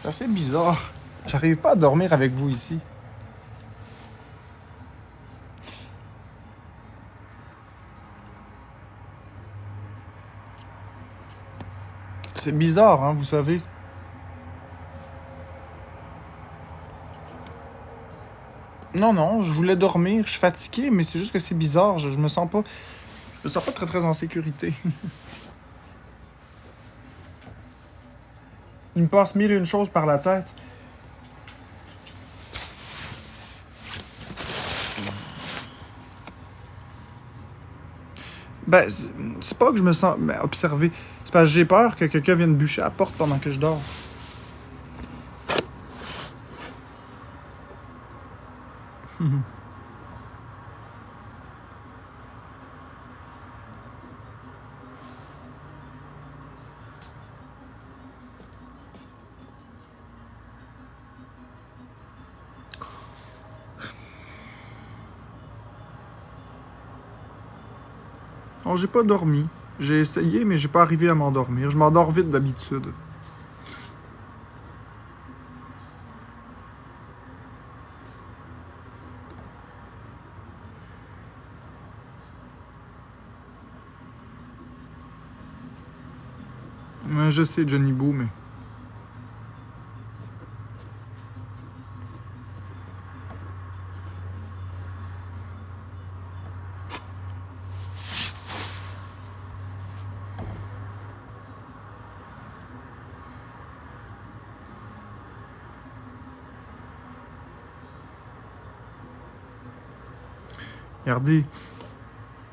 C'est assez bizarre. J'arrive pas à dormir avec vous ici. C'est bizarre, hein, vous savez. Non, non, je voulais dormir, je suis fatigué, mais c'est juste que c'est bizarre, je me sens pas... Je me sens pas très très en sécurité. Il me passe mille et une choses par la tête. Ben, c'est pas que je me sens observé. C'est parce que j'ai peur que quelqu'un vienne bûcher à la porte pendant que je dors. Non, j'ai pas dormi. J'ai essayé, mais j'ai pas arrivé à m'endormir. Je m'endors vite d'habitude. Je sais, Johnny Boo, mais... Regardez,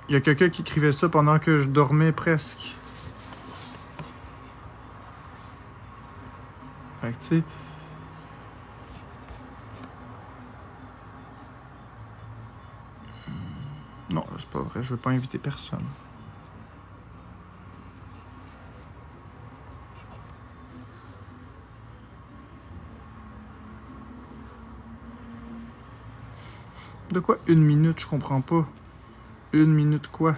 il y a quelqu'un qui écrivait ça pendant que je dormais presque. Fait que, tu sais... Non, c'est pas vrai, je veux pas inviter personne. De quoi 1 minute? Je comprends pas. 1 minute quoi?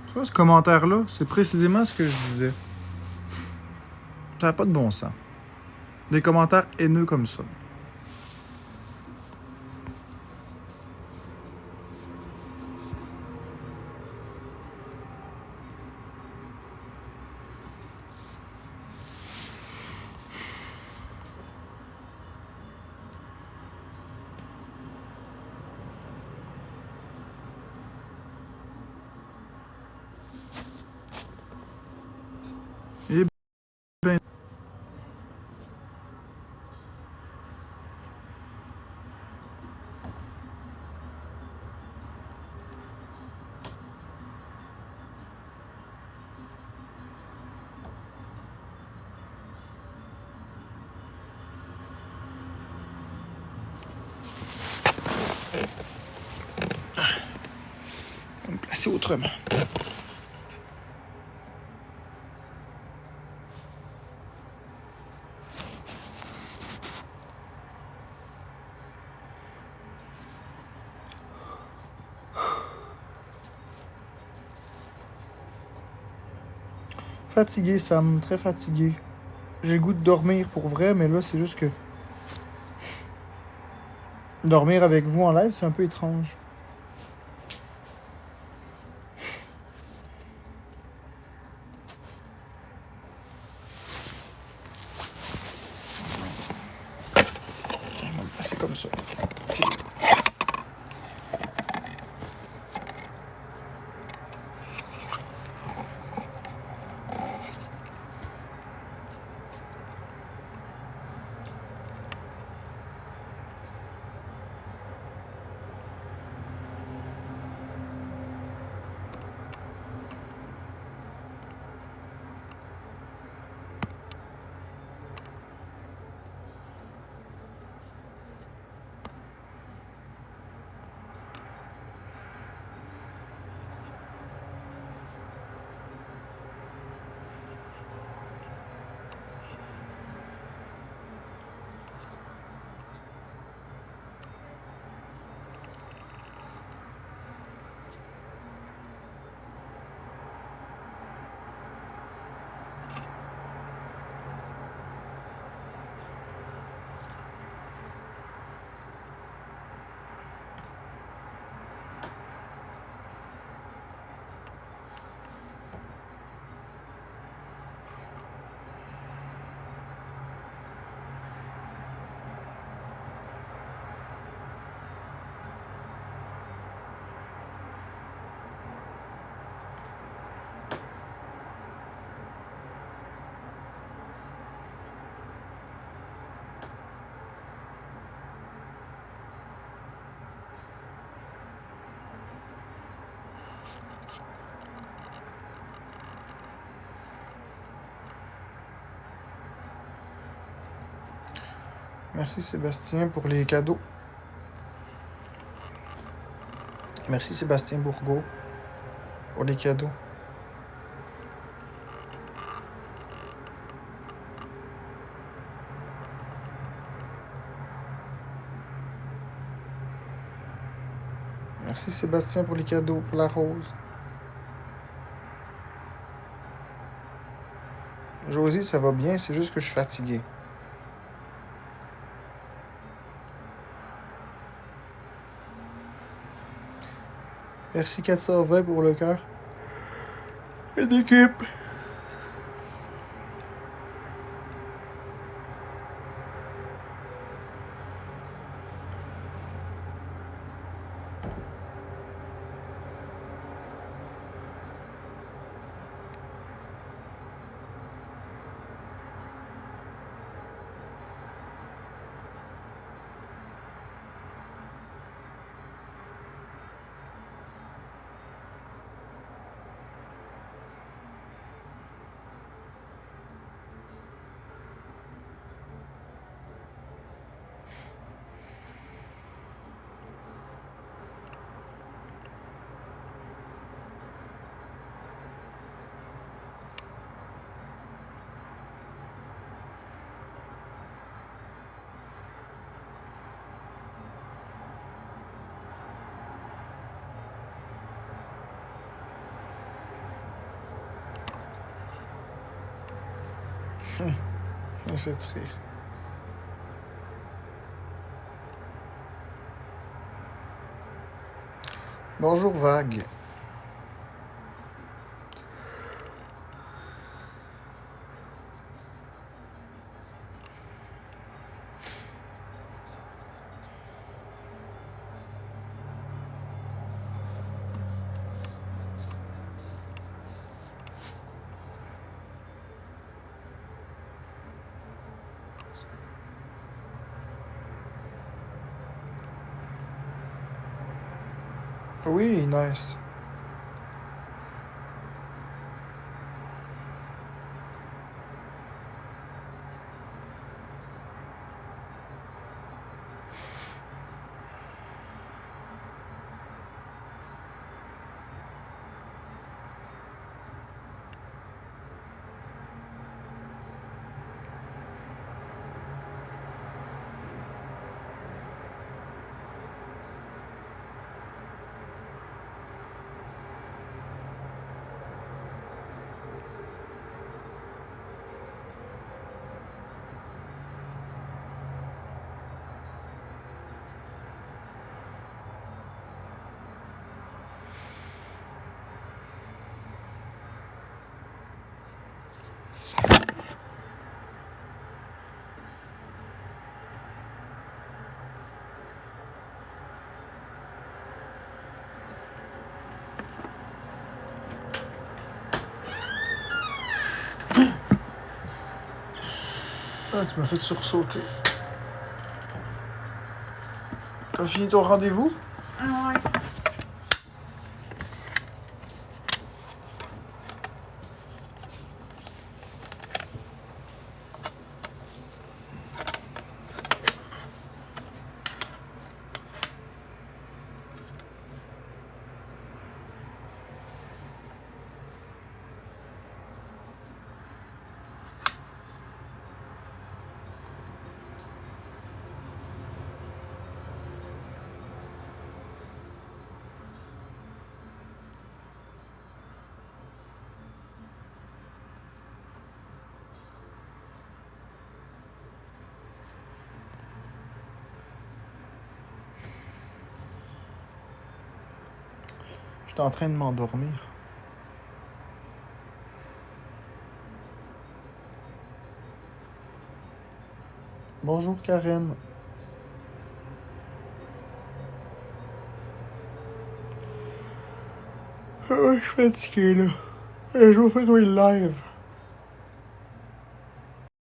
Tu vois, ce commentaire-là, c'est précisément ce que je disais. Ça n'a pas de bon sens. Des commentaires haineux comme ça. Eh ben... On va me placer autrement. Fatigué, Sam, très fatigué. J'ai le goût de dormir pour vrai, mais là, c'est juste que... Dormir avec vous en live, c'est un peu étrange. C'est comme ça. Okay. Merci Sébastien pour les cadeaux. Merci Sébastien Bourgault pour les cadeaux. Merci Sébastien pour les cadeaux, pour la rose. Josie, ça va bien, c'est juste que je suis fatigué. Merci 420 pour le cœur. Et d'équipe. Me fait rire. Bonjour Vague. Oui, nice. Ah, tu m'as fait sursauter. T'as fini ton rendez-vous? Ah ouais. J'étais en train de m'endormir. Bonjour Karen. Ah, je suis fatigué là. Je vais faire le live.